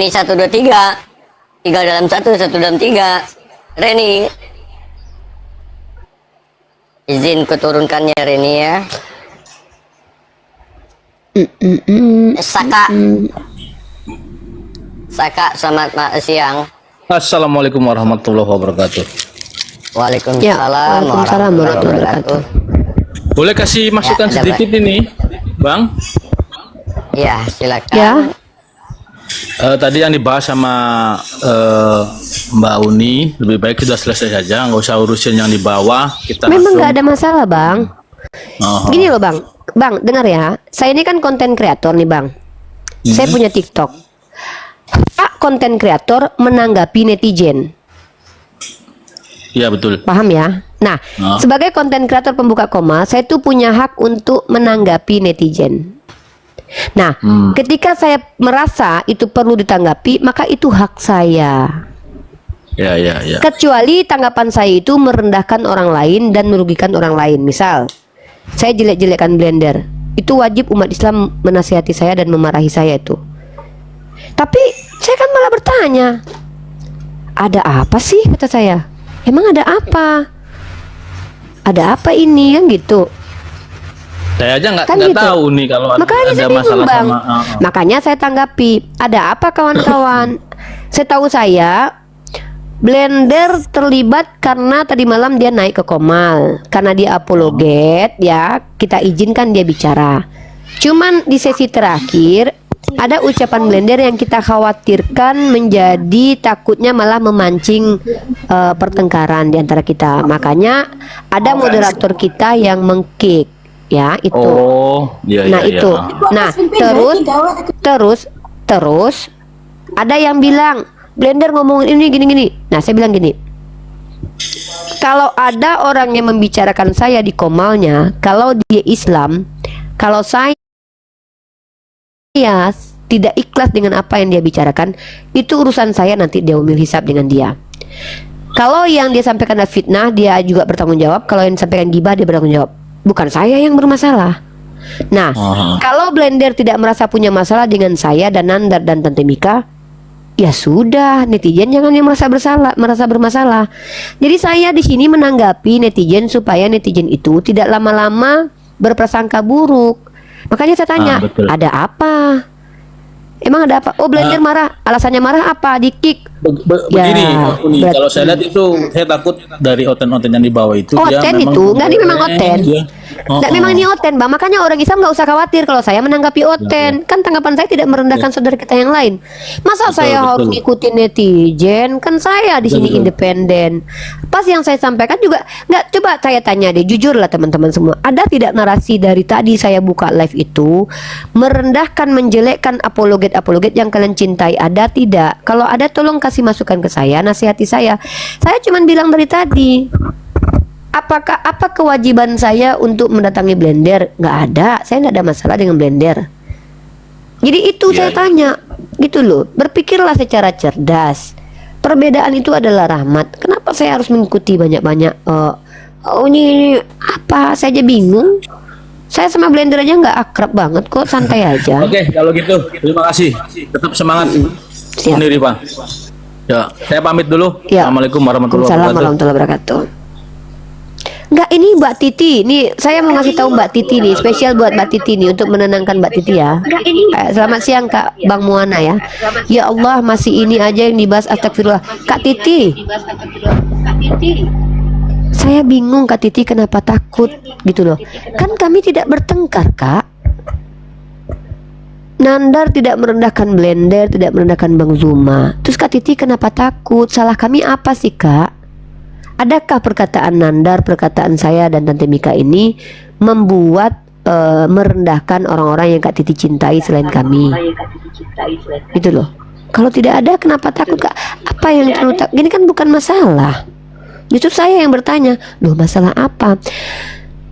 123 3 dalam 1 dalam 3. Reni, izin kuturunkannya Reni ya. Saka. Saka, selamat siang. Assalamualaikum warahmatullahi wabarakatuh. Waalaikumsalam, Ya, waalaikumsalam warahmatullahi wabarakatuh. Boleh kasih masukan ada, sedikit ini, Bang? Ya, silakan. Ya, Tadi yang dibahas sama Mbak Uni, lebih baik sudah selesai saja, nggak usah urusin yang di bawah. Kita memang langsung. nggak ada masalah, Bang. Oh. Gini loh, Bang. Bang, dengar ya. Saya ini kan konten kreator nih, Bang. Saya punya TikTok. Pak konten kreator menanggapi netizen. Iya betul. Paham ya? Nah, Oh. sebagai konten kreator pembuka koma, saya tuh punya hak untuk menanggapi netizen. Nah, ketika saya merasa itu perlu ditanggapi, maka itu hak saya. Ya ya ya. Kecuali tanggapan saya itu merendahkan orang lain dan merugikan orang lain. Misal, saya jelek-jelekkan Blender. Itu wajib umat Islam menasihati saya dan memarahi saya itu. Tapi saya kan malah bertanya, ada apa sih, kata saya? Emang ada apa? Ada apa ini, kan gitu. Saya aja nggak Kan gitu. tahu nih kalau Makanya ada saya bingung, masalah Bang. sama. Makanya saya tanggapi, ada apa kawan-kawan? Setahu saya Blender terlibat karena tadi malam dia naik ke Komal. Karena dia apologet, ya kita izinkan dia bicara. Cuman di sesi terakhir ada ucapan Blender yang kita khawatirkan menjadi takutnya malah memancing pertengkaran di antara kita. Makanya ada moderator kita yang mengkick, ya itu. Oh, iya Nah iya. itu. Iya. Nah terus ada yang bilang Blender ngomongin ini gini-gini. Nah saya bilang gini, kalau ada orang yang membicarakan saya di Komalnya, kalau dia Islam, kalau saya tidak ikhlas dengan apa yang dia bicarakan, itu urusan saya, nanti dia umil hisab dengan dia. Kalau yang dia sampaikan adalah fitnah, dia juga bertanggung jawab. Kalau yang disampaikan gibah, dia bertanggung jawab. Bukan saya yang bermasalah. Nah, kalau Blender tidak merasa punya masalah dengan saya dan Nandar dan Tante Mika, ya sudah, netizen jangan yang merasa bermasalah. Jadi saya di sini menanggapi netizen supaya netizen itu tidak lama-lama berprasangka buruk. Makanya saya tanya, betul. ada apa? Emang ada apa? Oh, Blender marah. Alasannya marah apa? Di-kick. Begini, Uni, berarti- kalau saya lihat itu saya takut dari oten-oten yang di bawah itu. dia Oten memang itu, enggak, ini memang oten. Dia- Nggak, memang ini oten, Bang. Makanya orang Islam nggak usah khawatir kalau saya menanggapi oten. Kan tanggapan saya tidak merendahkan saudara kita yang lain. Masa saya harus betul. ngikutin netizen? Kan saya di sini Betul. independen. Pas yang saya sampaikan juga nggak. Coba saya tanya deh, jujur lah teman-teman semua. Ada tidak narasi dari tadi saya buka live itu merendahkan, menjelekkan apologet yang kalian cintai? Ada tidak? Kalau ada, tolong kasih masukan ke saya, nasihati saya. Saya cuman bilang dari tadi, apa kewajiban saya untuk mendatangi Blender? Nggak ada, saya nggak ada masalah dengan Blender. Jadi itu saya tanya, gitu loh. Berpikirlah secara cerdas. Perbedaan itu adalah rahmat. Kenapa saya harus mengikuti banyak-banyak? Ini apa? Saya aja bingung. Saya sama Blender aja nggak akrab banget kok, santai aja. Oke, kalau gitu terima kasih. Tetap semangat. Siap. Uni Rifa. Ya, saya pamit dulu. Ya. Assalamualaikum warahmatullahi Waalaikumsalam wabarakatuh. warahmatullahi wabarakatuh. Enggak, ini Mbak Titi. Nih, saya mau ngasih tahu Mbak Titi nih, spesial buat Mbak Titi nih untuk menenangkan Mbak Titi ya. Selamat siang Kak Bang Muana ya. Ya Allah, masih ini aja yang dibahas, astagfirullah. Kak Titi. Saya bingung Kak Titi kenapa takut gitu loh. Kan kami tidak bertengkar, Kak. Nandar tidak merendahkan Blender, tidak merendahkan Bang Zuma. Terus Kak Titi kenapa takut? Salah kami apa sih, Kak? Adakah perkataan Nandar, perkataan saya dan Tante Mika ini membuat merendahkan orang-orang yang Kak Titi cintai selain kami? Gitu loh. Kalau tidak ada, kenapa takut, Kak? Apa yang perlu takut? Gini kan bukan masalah. Justru saya yang bertanya, loh masalah apa?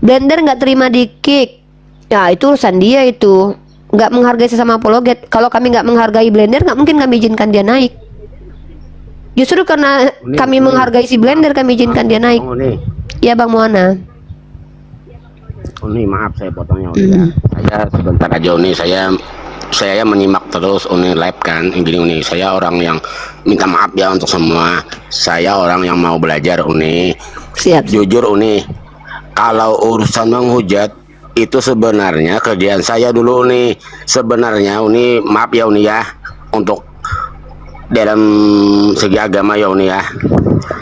Blender nggak terima di kick. Ya itu urusan dia itu. Nggak menghargai sesama apologet. Kalau kami nggak menghargai Blender, nggak mungkin kami izinkan dia naik. Justru karena kami menghargai si Blender, kami izinkan dia naik. Ya Bang Muana. Uni, maaf saya potongnya Uni ya. Saya sebentar aja Uni, saya menyimak terus Uni live kan. Gini Uni, saya orang yang minta maaf ya untuk semua. Saya orang yang mau belajar Uni. Siap. Jujur Uni, kalau urusan menghujat itu sebenarnya kerjaan saya dulu nih. Sebenarnya Uni, maaf ya Uni ya, untuk dalam segi agama ya Uni ya,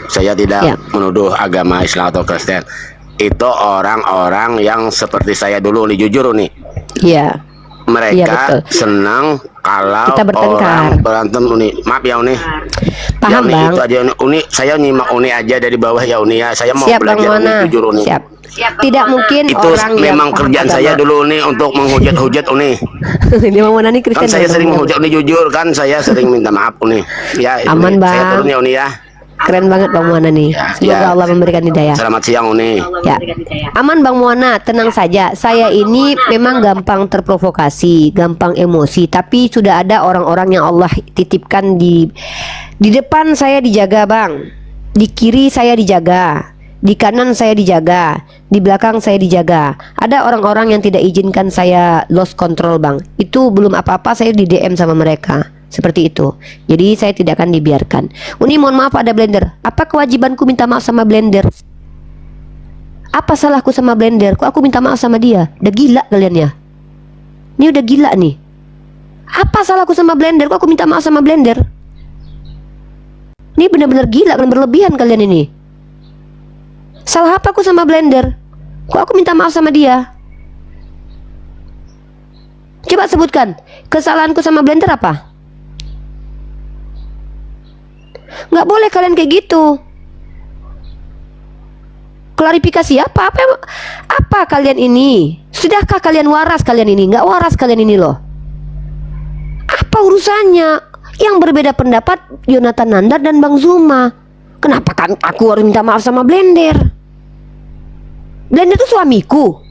saya tidak Ya. menuduh agama Islam atau Kristen. Itu orang-orang yang seperti saya dulu nih, jujur Uni. Iya. Mereka Iya, betul. senang kalau Kita bertengkar. orang berantem Uni. Maaf ya Uni. Ya, Paham Uni, Bang? itu aja Uni. Saya nyimak Uni aja dari bawah ya Uni ya. Saya mau Siap Bang belajar Uni, Muana. jujur Uni. Siap. Tidak mungkin Itu orang yang memang paham kerjaan agama. saya dulu nih, untuk menghujat-hujat Uni. Dia Bang Muana nih Kan Kristen. saya Bang sering Muana. menghujat Uni, jujur kan, saya sering minta maaf Uni. Ya, Aman, Uni. Saya Bang. turun ya Uni ya. Keren banget Bang Muana nih. Ya, Semoga ya. Allah memberikan hidayah. Selamat siang Uni. Ya, aman Bang Muana, tenang saja. Saya ini memang gampang terprovokasi, gampang emosi. Tapi sudah ada orang-orang yang Allah titipkan di depan saya dijaga Bang, di kiri saya dijaga, di kanan saya dijaga, di belakang saya dijaga. Ada orang-orang yang tidak izinkan saya lost control Bang. Itu belum apa-apa saya di DM sama mereka. Seperti itu. Jadi saya tidak akan dibiarkan. Uni mohon maaf ada blender. Apa kewajibanku minta maaf sama blender? Apa salahku sama blender? Kok aku minta maaf sama dia? Udah gila kalian ya? Ini udah gila nih. Apa salahku sama blender? Kok aku minta maaf sama blender? Ini benar-benar gila dan berlebihan kalian ini. Salah apa aku sama blender? Kok aku minta maaf sama dia? Coba sebutkan kesalahanku sama blender apa? Nggak boleh kalian kayak gitu. Klarifikasi apa? Apa kalian ini? Sudahkah kalian waras kalian ini? Nggak waras kalian ini loh. Apa urusannya? Yang berbeda pendapat Yonatan Nandar dan Bang Zuma. Kenapa kan aku harus minta maaf sama blender? Blender itu suamiku,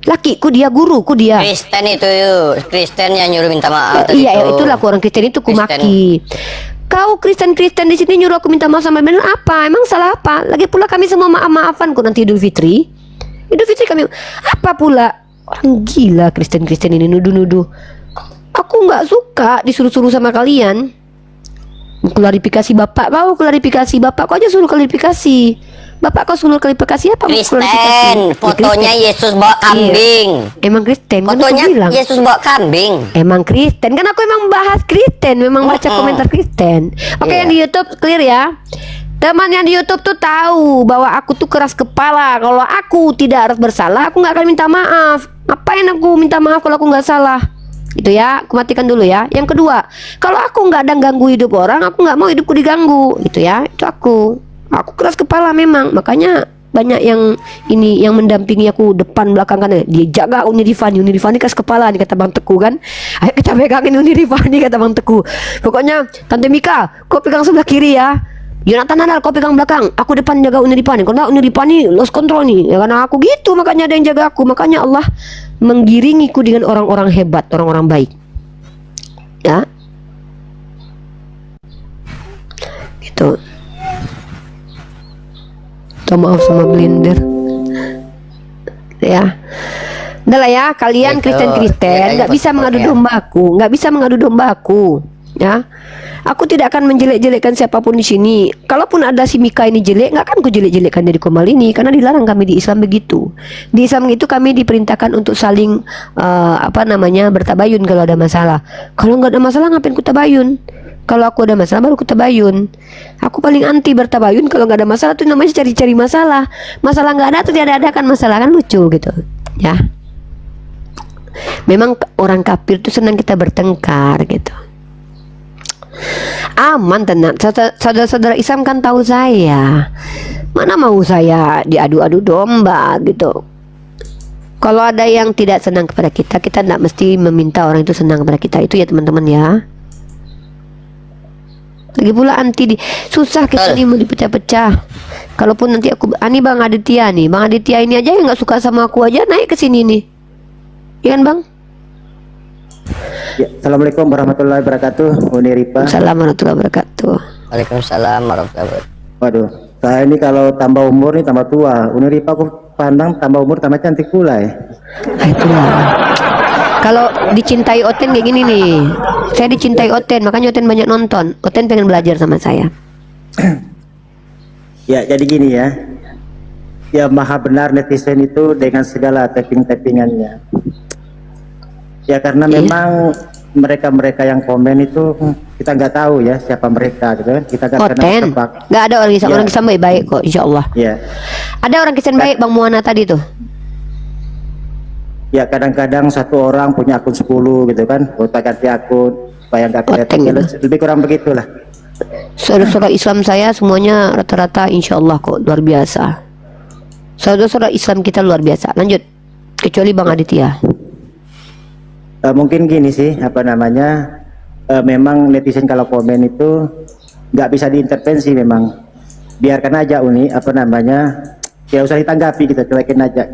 lakiku dia, guruku dia. Kristen itu yuk, Kristen yang nyuruh minta maaf. Iya, itulah aku orang Kristen itu kumaki. Kau Kristen di sini nyuruh aku minta maaf sama blender apa? Emang salah apa? Lagi pula kami semua maaf-maafan kok nanti Idul Fitri. Idul Fitri kami apa pula? Orang gila Kristen ini nuduh-nuduh. Aku nggak suka disuruh-suruh sama kalian. Klarifikasi bapak kau aja suruh klarifikasi. Bapak kau suruh klarifikasi apa? Kristen, Klarifikasi. fotonya Yesus bawa kambing. Emang Kristen kan aku Fotonya bilang. Yesus bawa kambing. Emang Kristen kan aku emang bahas Kristen, memang baca komentar Kristen. Oke, Iya. yang di YouTube clear ya. Teman yang di YouTube tuh tahu bahwa aku tuh keras kepala. Kalau aku tidak harus bersalah, aku nggak akan minta maaf. Ngapain aku minta maaf kalau aku nggak salah? Itu ya, aku matikan dulu ya. Yang kedua, kalau aku nggak ada ganggu hidup orang, aku nggak mau hidupku diganggu. Itu ya, itu aku. Aku keras kepala memang, makanya banyak yang ini yang mendampingi aku depan belakang kan, dia jaga Uni Rifani keras kepala nih kata Bang Teguh kan. Ayo kita pegangin Uni Rifani kata Bang Teguh. Pokoknya Tante Mika, kau pegang sebelah kiri ya. Yonatan Nandar kau pegang belakang, aku depan jaga Uni Rifani. Kalau Uni Rifani lost control nih, ya karena aku gitu, makanya ada yang jaga aku. Makanya Allah menggiringiku dengan orang-orang hebat, orang-orang baik. Ya. Gitu. Minta maaf sama blender. Ya. Udah lah ya, kalian Itu, Kristen nggak bisa mengadu domba aku, ya. Aku tidak akan menjelek-jelekkan siapapun di sini. Kalaupun ada si Mika ini jelek, nggak akan ku jelek-jelekkan dari Komal ini, karena dilarang kami di Islam begitu. Di Islam itu kami diperintahkan untuk saling bertabayun kalau ada masalah. Kalau nggak ada masalah ngapain ku tabayun? Kalau aku ada masalah baru ku tabayun. Aku paling anti bertabayun kalau nggak ada masalah, tuh namanya cari-cari masalah. Masalah nggak ada tuh diada-adakan masalah, kan lucu gitu, ya. Memang orang kafir tuh senang kita bertengkar gitu. Aman, tenang. Saudara-saudara Islam kan tahu saya. Mana mau saya diadu-adu domba gitu. Kalau ada yang tidak senang kepada kita, kita tidak mesti meminta orang itu senang kepada kita. Itu ya teman-teman ya. Lagi pula susah kita nih mau dipecah-pecah. Kalaupun nanti ini Bang Aditya nih, Bang Aditya ini aja yang nggak suka sama aku aja naik ke sini nih, iya kan Bang? Ya, Assalamualaikum warahmatullahi wabarakatuh. Uni Ripa. Assalamualaikum warahmatullahi wabarakatuh. Waalaikumsalam warahmatullahi wabarakatuh. Waduh, saya ini kalau tambah umur nih tambah tua. Uni Ripa aku pandang tambah umur tambah cantik pula ya. Nah, itulah. Kalau dicintai Oten kayak gini nih, saya dicintai Oten, makanya Oten banyak nonton. Oten pengen belajar sama saya. Ya, jadi gini ya. Ya maha benar netizen itu dengan segala tapping-tappingannya. Ya karena memang mereka-mereka yang komen itu kita nggak tahu ya siapa mereka gitu kan. Kita nggak pernah Konten. tebak. Nggak ada orang Kristen, Ya. orang Kristen baik-baik kok, insya Allah. Ya. Ada orang Kristen baik, Bang Muana tadi tuh. Ya kadang-kadang satu orang punya akun 10 gitu kan, kita ganti akun supaya nggak kelihatan. Konten Ya, gitu. lebih kurang begitulah. Saudara-saudara Islam saya semuanya rata-rata insya Allah kok luar biasa. Saudara-saudara Islam kita luar biasa. Lanjut, kecuali Bang Aditya. Mungkin gini sih, apa namanya, memang netizen kalau komen itu nggak bisa diintervensi memang. Biarkan aja Uni, apa namanya, ya usah ditanggapi, kita cuekin aja.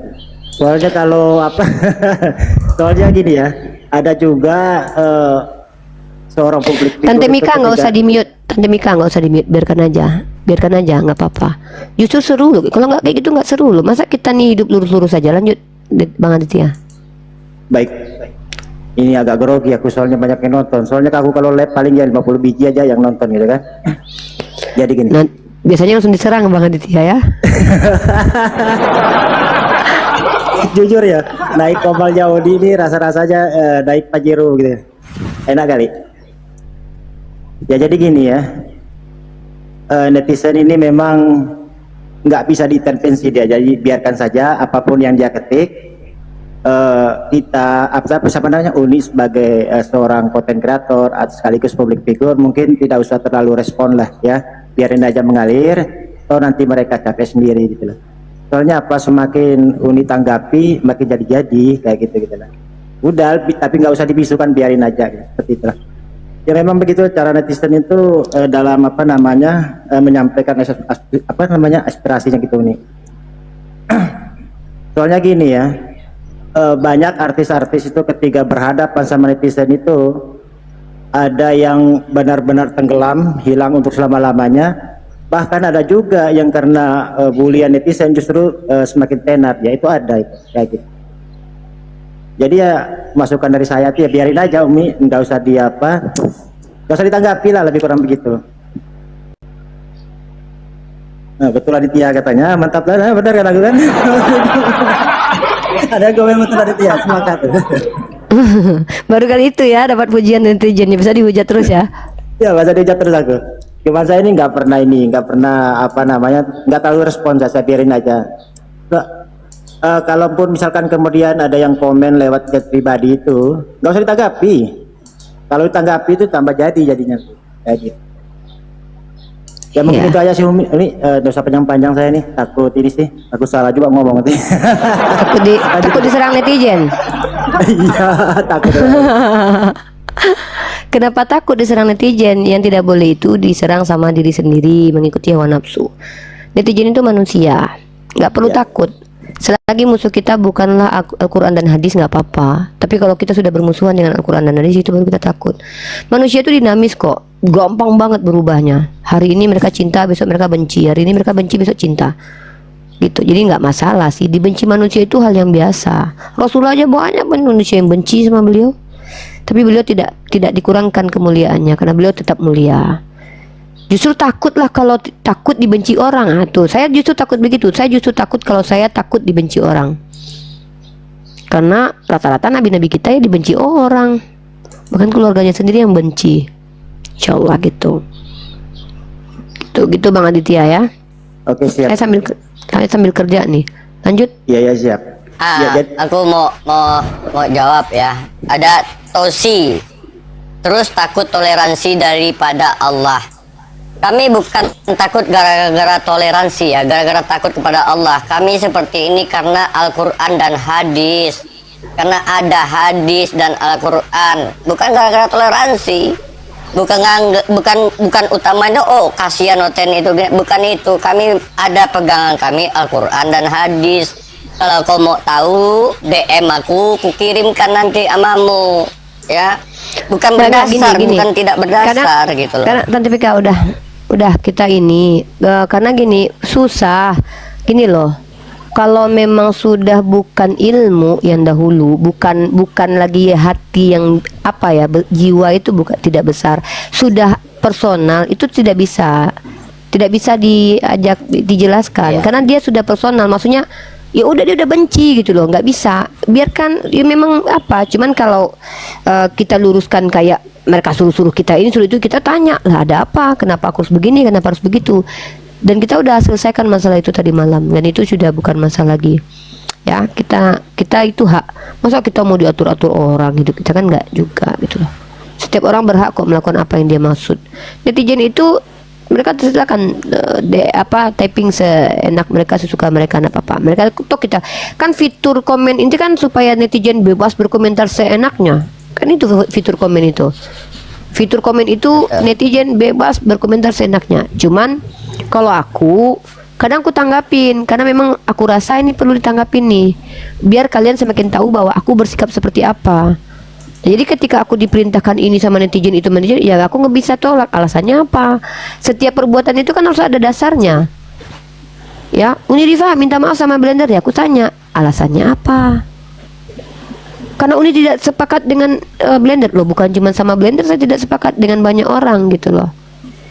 Soalnya kalau apa, soalnya gini ya, ada juga seorang publik figure Tante itu Mika nggak ketika- usah di mute. Tante Mika nggak usah di mute, biarkan aja, nggak apa-apa. Justru seru loh. Kalau nggak kayak gitu nggak seru loh. Masa kita nih hidup lurus-lurus aja. Lanjut, Bang Aditya. Baik. Ini agak grogi aku soalnya banyak yang nonton. Soalnya aku kalau live paling ya 50 biji aja yang nonton gitu kan. Jadi gini. Nah, biasanya langsung diserang Bang Aditya ya. Jujur ya, naik Komal Jaudi ini rasa-rasanya naik Pajero gitu. Enak kali. Ya jadi gini ya, netizen ini memang nggak bisa diintervensi dia. Jadi biarkan saja apapun yang dia ketik. Kita apa namanya Uni sebagai seorang konten kreator sekaligus public figure mungkin tidak usah terlalu respon lah ya, biarin aja mengalir. Atau nanti mereka capek sendiri gitu loh. Soalnya apa, semakin Uni tanggapi makin jadi-jadi kayak gitu lah. Udah, tapi nggak usah dibisukan, biarin aja gitu. Seperti itu lah. Ya memang begitu cara netizen itu dalam apa namanya menyampaikan apa namanya aspirasinya gitu Uni. Soalnya gini ya, banyak artis-artis itu ketika berhadapan sama netizen itu ada yang benar-benar tenggelam, hilang untuk selama-lamanya. Bahkan ada juga yang karena bulian netizen justru semakin tenar, ya itu ada itu kayak gitu. Jadi ya masukan dari saya tuh ya biarin aja Umi, nggak usah nggak usah ditanggapi lah, lebih kurang begitu. Nah betul Aditya katanya, mantap lah, benar kan aku kan? Ada yang komen betul Aditya, semangat. Baru kali itu ya dapat pujian netizen, bisa dihujat terus ya. Ya masa dihujat terus aku. Cuman saya ini nggak pernah apa namanya, nggak terlalu respon, saya biarin aja. Kalaupun misalkan kemudian ada yang komen lewat chat pribadi itu, nggak usah ditanggapi. Kalau ditanggapi itu tambah jadinya kayak gitu. Ya mungkin Iya. itu aja sih Umi. Ini nggak usah panjang-panjang saya nih, takut ini sih, aku salah juga ngomong nanti. Takut diserang netizen. Iya takut. Kenapa takut diserang netizen? Yang tidak boleh itu diserang sama diri sendiri, mengikuti hawa nafsu. Netizen itu manusia, nggak perlu takut. Selagi musuh kita bukanlah Al-Quran dan hadis, nggak apa-apa. Tapi kalau kita sudah bermusuhan dengan Al-Quran dan hadis, itu baru kita takut. Manusia itu dinamis kok, gampang banget berubahnya. Hari ini mereka cinta, besok mereka benci. Hari ini mereka benci, besok cinta. Gitu. Jadi nggak masalah sih, dibenci manusia itu hal yang biasa. Rasulullah aja banyak manusia yang benci sama beliau. Tapi beliau tidak dikurangkan kemuliaannya karena beliau tetap mulia. Justru takutlah kalau takut dibenci orang. Nah, tuh, saya justru takut begitu. Saya justru takut kalau saya takut dibenci orang. Karena rata-rata nabi-nabi kita ya dibenci orang. Bahkan keluarganya sendiri yang benci. Insyaallah gitu. Gitu Bang Aditya ya. Oke siap. Saya sambil kerja nih. Lanjut. Iya siap. Ya, Aku mau jawab ya. Ada Tosi, terus takut toleransi daripada Allah. Kami bukan takut gara-gara toleransi ya, gara-gara takut kepada Allah. Kami seperti ini karena Al-Quran dan hadis. Karena ada hadis dan Al-Quran, bukan gara-gara toleransi. Bukan utamanya kasihan noten itu, bukan itu. Kami ada pegangan kami Al-Quran dan hadis. Kalau kau mau tahu, DM aku kirimkan nanti amamu ya. Bukan berdasar, bukan tidak berdasar gitu loh. Karena Tante Pika udah kita ini karena gini susah gini loh. Kalau memang sudah bukan ilmu yang dahulu, bukan lagi hati yang jiwa itu bukan tidak besar, sudah personal itu tidak bisa. tidak bisa dijelaskan karena dia sudah personal, maksudnya ya udah dia udah benci gitu loh, nggak bisa biarkan ya memang apa, cuman kalau kita luruskan kayak mereka suruh kita ini suruh itu, kita tanya lah ada apa, kenapa aku harus begini, kenapa harus begitu, dan kita udah selesaikan masalah itu tadi malam, dan itu sudah bukan masalah lagi ya. Kita itu hak, masa kita mau diatur-atur orang hidup kita, kan nggak juga gitu loh. Setiap orang berhak kok melakukan apa yang dia maksud. Netizen itu mereka silakan typing seenak mereka, sesuka mereka, enggak apa-apa. Mereka toh kita kan fitur komen ini kan supaya netizen bebas berkomentar seenaknya. Kan itu fitur komen itu. Fitur komen itu netizen bebas berkomentar seenaknya. Cuman kalau aku kadang aku tanggapin karena memang aku rasa ini perlu ditanggapin nih. Biar kalian semakin tahu bahwa aku bersikap seperti apa. Jadi ketika aku diperintahkan ini sama netizen itu netizen, ya aku nggak bisa tolak. Alasannya apa? Setiap perbuatan itu kan harus ada dasarnya. Ya, Uni Rifa minta maaf sama Blender, ya aku tanya alasannya apa? Karena Uni tidak sepakat dengan Blender loh, bukan cuma sama Blender, saya tidak sepakat dengan banyak orang gitu loh.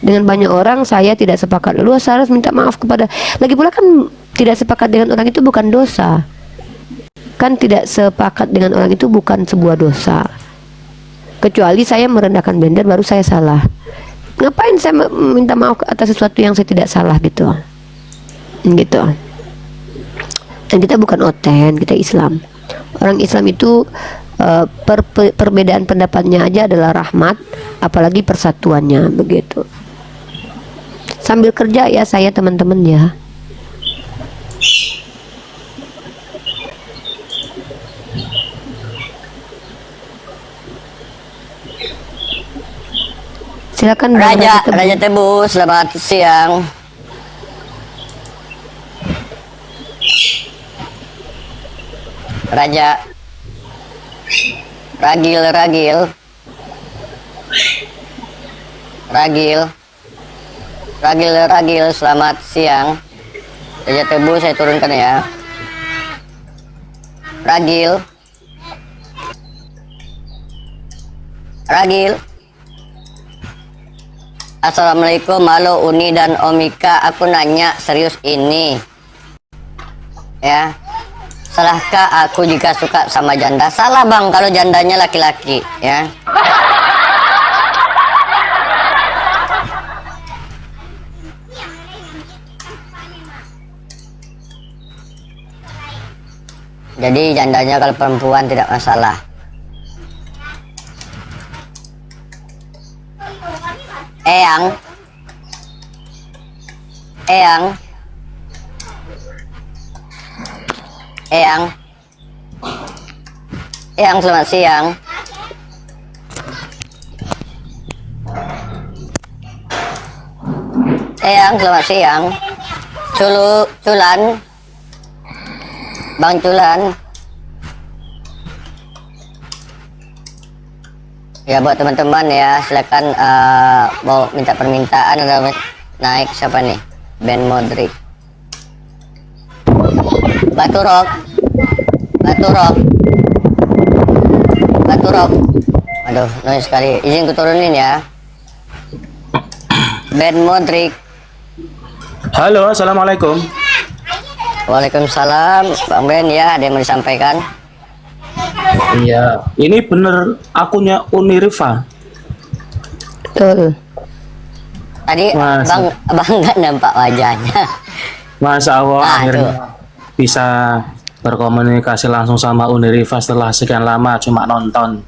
Dengan banyak orang saya tidak sepakat. Lalu saya harus minta maaf kepada. Lagi pula kan tidak sepakat dengan orang itu bukan dosa. Kan tidak sepakat dengan orang itu bukan sebuah dosa, kecuali saya merendahkan Blender baru saya salah. Ngapain saya minta maaf atas sesuatu yang saya tidak salah gitu. Dan kita bukan oten, kita Islam. Orang Islam itu perbedaan pendapatnya aja adalah rahmat, apalagi persatuannya begitu. Sambil kerja ya saya teman-teman ya. Silakan Raja Tebu, selamat siang. Raja Ragil, selamat siang. Raja Tebu saya turunkan ya. Ragil. Assalamualaikum, halo Uni dan Omika, aku nanya serius ini ya, salahkah aku jika suka sama janda? Salah bang kalau jandanya laki-laki ya. Jadi jandanya kalau perempuan tidak masalah. Eyang selamat siang. Eyang selamat siang. Culan Bang Culan. Ya buat teman-teman ya, silakan mau minta permintaan atau naik siapa nih? Ben Modric. Baturok. Aduh, noise sekali. Izin ku turunin ya. Ben Modric. Halo, assalamualaikum. Waalaikumsalam, Bang Ben ya, ada yang mau disampaikan? Iya, ini bener akunnya Uni Rifa. Betul. Tadi abang nggak nampak wajahnya. Masya Allah, akhirnya tuh bisa berkomunikasi langsung sama Uni Rifa setelah sekian lama cuma nonton.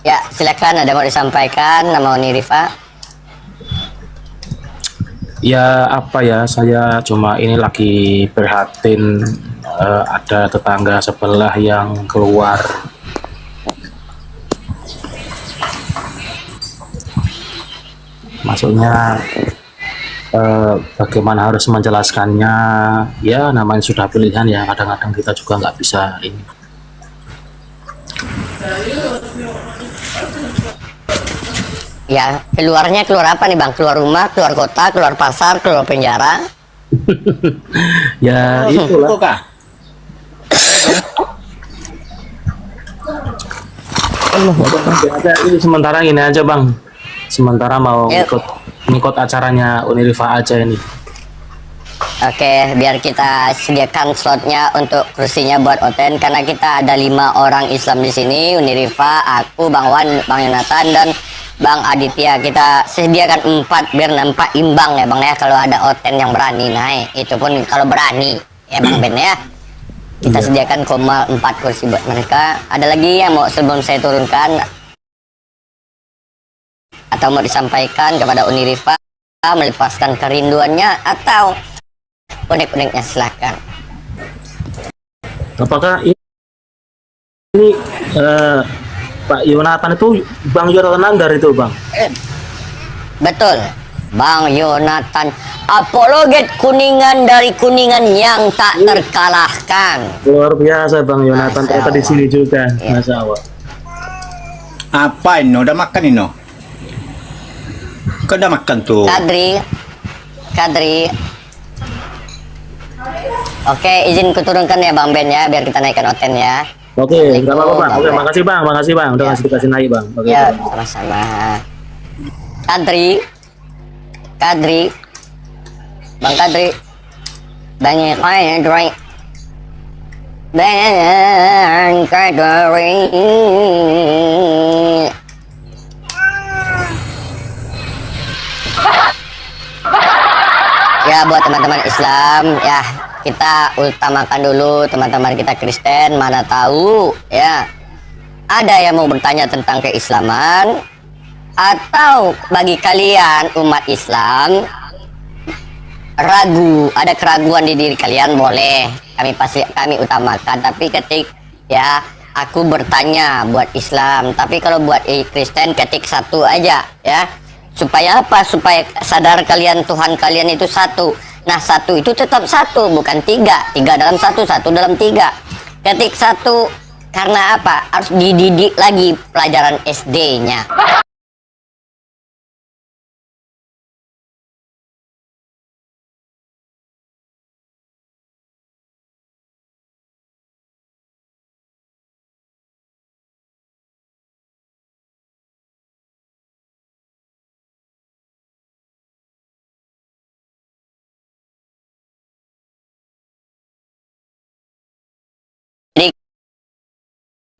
Ya, silakan, ada mau disampaikan nama Uni Rifa? Ya apa ya, saya cuma ini lagi prihatin, ada tetangga sebelah yang keluar. Maksudnya bagaimana harus menjelaskannya, ya namanya sudah pilihan ya, kadang-kadang kita juga nggak bisa ini. Ya, keluarnya keluar apa nih Bang? Keluar rumah, keluar kota, keluar pasar, keluar penjara? Ya itulah. Allah ada ini sementara ini aja Bang. sementara mau Yuk. ngikut acaranya Unirifa aja ini. Oke, biar kita sediakan slotnya untuk kursinya buat Oten karena kita ada 5 orang Islam di sini, Unirifa, aku, Bang Wan, Bang Yonatan dan Bang Aditya. Kita sediakan 4 biar nampak imbang ya Bang ya, kalau ada Oten yang berani naik. Itu pun kalau berani ya Bang Ben ya. Kita sediakan 4 kursi buat mereka. Ada lagi yang mau sebelum saya turunkan atau mau disampaikan kepada Unirifa melepaskan kerinduannya atau unik-uniknya, silakan. Apakah ini Pak Yonatan itu Bang Yonatan Nandar itu Bang? Betul, Bang Yonatan, apologet Kuningan dari Kuningan yang tak terkalahkan. Luar biasa Bang Yonatan, ternyata di sini juga. Ya. Masya Allah. Apa ini? Udah makan ini? Kau udah makan tuh? Kadri. Oke, izin kuturunkan ya Bang Ben ya, biar kita naikkan Oten ya. Oke, nggak apa-apa Bang. Oke, makasih Bang, udah kasih naik Bang. Oke. Ya, sama-sama. Kadri, Bang Kadri, Bang Kadri. Ya buat teman-teman Islam ya, kita utamakan dulu teman-teman kita Kristen, mana tahu ya ada yang mau bertanya tentang keislaman, atau bagi kalian umat Islam ragu, ada keraguan di diri kalian, boleh kami utamakan. Tapi ya aku bertanya buat Islam, tapi kalau buat Kristen ketik 1 aja ya. Supaya apa? Supaya sadar kalian Tuhan kalian itu satu. Nah, 1 itu tetap 1, bukan 3. 3 dalam 1, 1 dalam 3. Ketik 1 karena apa? Harus dididik lagi pelajaran SD-nya.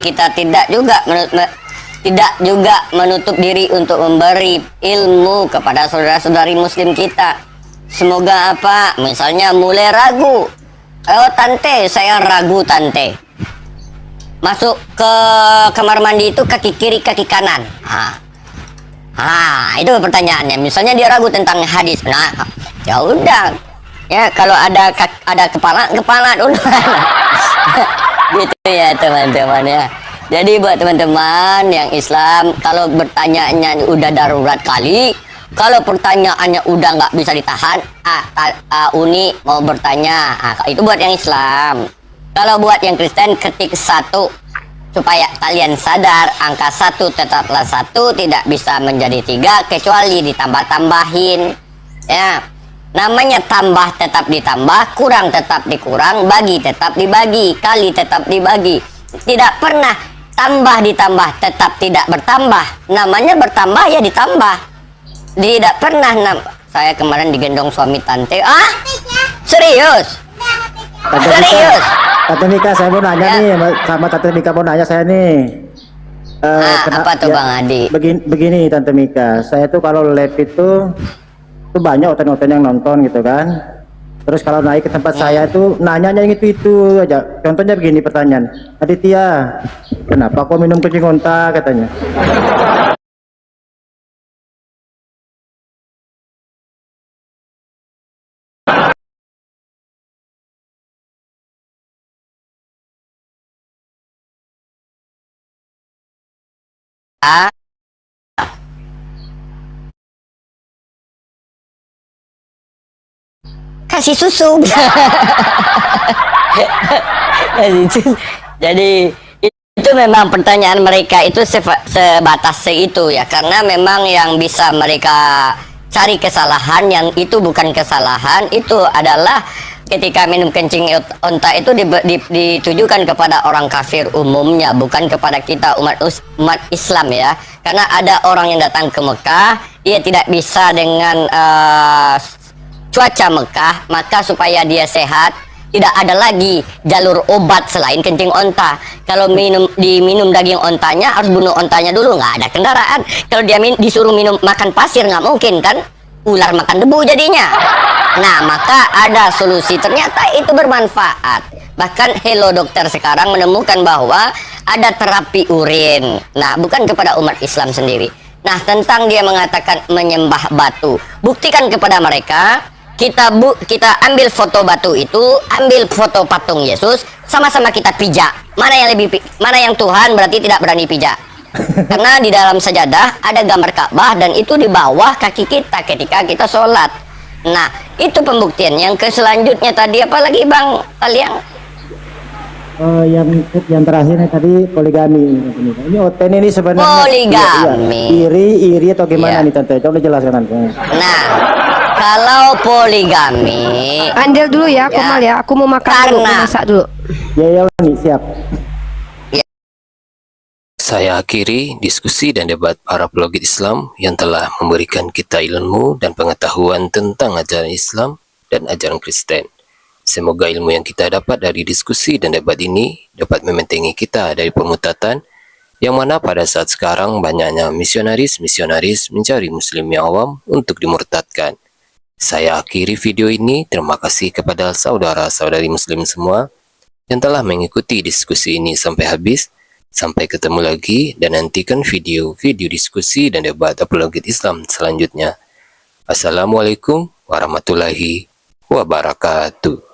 Kita tidak juga menutup diri untuk memberi ilmu kepada saudara-saudari muslim kita. Semoga apa? Misalnya mulai ragu. Oh tante, saya ragu tante. Masuk ke kamar mandi itu kaki kiri, kaki kanan. Itu pertanyaannya. Misalnya dia ragu tentang hadis. Nah, ya udah. Ya kalau ada kepala dulu. Gitu ya teman-teman ya. Jadi buat teman-teman yang Islam, kalau bertanyaannya udah darurat kali, kalau pertanyaannya udah nggak bisa ditahan, Uni mau bertanya, itu buat yang Islam. Kalau buat yang Kristen ketik 1 supaya kalian sadar angka 1 tetaplah 1, tidak bisa menjadi 3 kecuali ditambah-tambahin ya. Namanya tambah tetap ditambah, kurang tetap dikurang, bagi tetap dibagi, kali tetap dibagi. Tidak pernah tambah ditambah tetap tidak bertambah. Namanya bertambah ya ditambah. Tidak pernah saya kemarin digendong suami tante. Serius? Serius? Tante Mika, saya mau nanya nih sama Tante Mika, mau nanya saya nih. Apa tuh Bang Adi? Begini Tante Mika, saya tuh kalau live itu banyak oten-oten yang nonton gitu kan. Terus kalau naik ke tempat saya tuh nanyanya yang itu aja. Contohnya begini pertanyaan, Aditya, kenapa kau minum kucing onta katanya. Kasih susu. Jadi itu memang pertanyaan mereka itu sebatas itu ya, karena memang yang bisa mereka cari kesalahan yang itu bukan kesalahan, itu adalah ketika minum kencing onta itu ditujukan kepada orang kafir umumnya, bukan kepada kita umat Islam ya. Karena ada orang yang datang ke Mekah, dia tidak bisa dengan cuaca Mekah, maka supaya dia sehat, tidak ada lagi jalur obat selain kencing onta. Kalau diminum daging ontanya, harus bunuh ontanya dulu, nggak ada kendaraan. Kalau dia disuruh minum makan pasir, nggak mungkin kan, ular makan debu jadinya. Nah, maka ada solusi, ternyata itu bermanfaat. Bahkan Hello Dokter sekarang menemukan bahwa ada terapi urin. Nah, bukan kepada umat Islam sendiri. Nah, tentang dia mengatakan menyembah batu, buktikan kepada mereka. Kita ambil foto batu itu, ambil foto patung Yesus, sama-sama kita pijak. Mana yang Tuhan berarti tidak berani pijak. Karena di dalam sajadah ada gambar Ka'bah dan itu di bawah kaki kita ketika kita sholat. Nah, itu pembuktian. Yang selanjutnya tadi apa lagi Bang Taliang? Yang terakhirnya tadi poligami. Ini OTN ini sebenarnya poligami. Iri atau gimana nih Tante? Coba jelaskan Tante. Nah, kalau poligami, Andel dulu ya, Komal ya. Aku mau makan dulu, mau masak dulu. Ya nih, siap. Saya akhiri diskusi dan debat para pelogit Islam yang telah memberikan kita ilmu dan pengetahuan tentang ajaran Islam dan ajaran Kristen. Semoga ilmu yang kita dapat dari diskusi dan debat ini dapat membentengi kita dari pemutatan yang mana pada saat sekarang banyaknya misionaris mencari muslim yang awam untuk dimurtadkan. Saya akhiri video ini. Terima kasih kepada saudara-saudari muslim semua yang telah mengikuti diskusi ini sampai habis. Sampai ketemu lagi dan nantikan video-video diskusi dan debat apologet Islam selanjutnya. Assalamualaikum warahmatullahi wabarakatuh.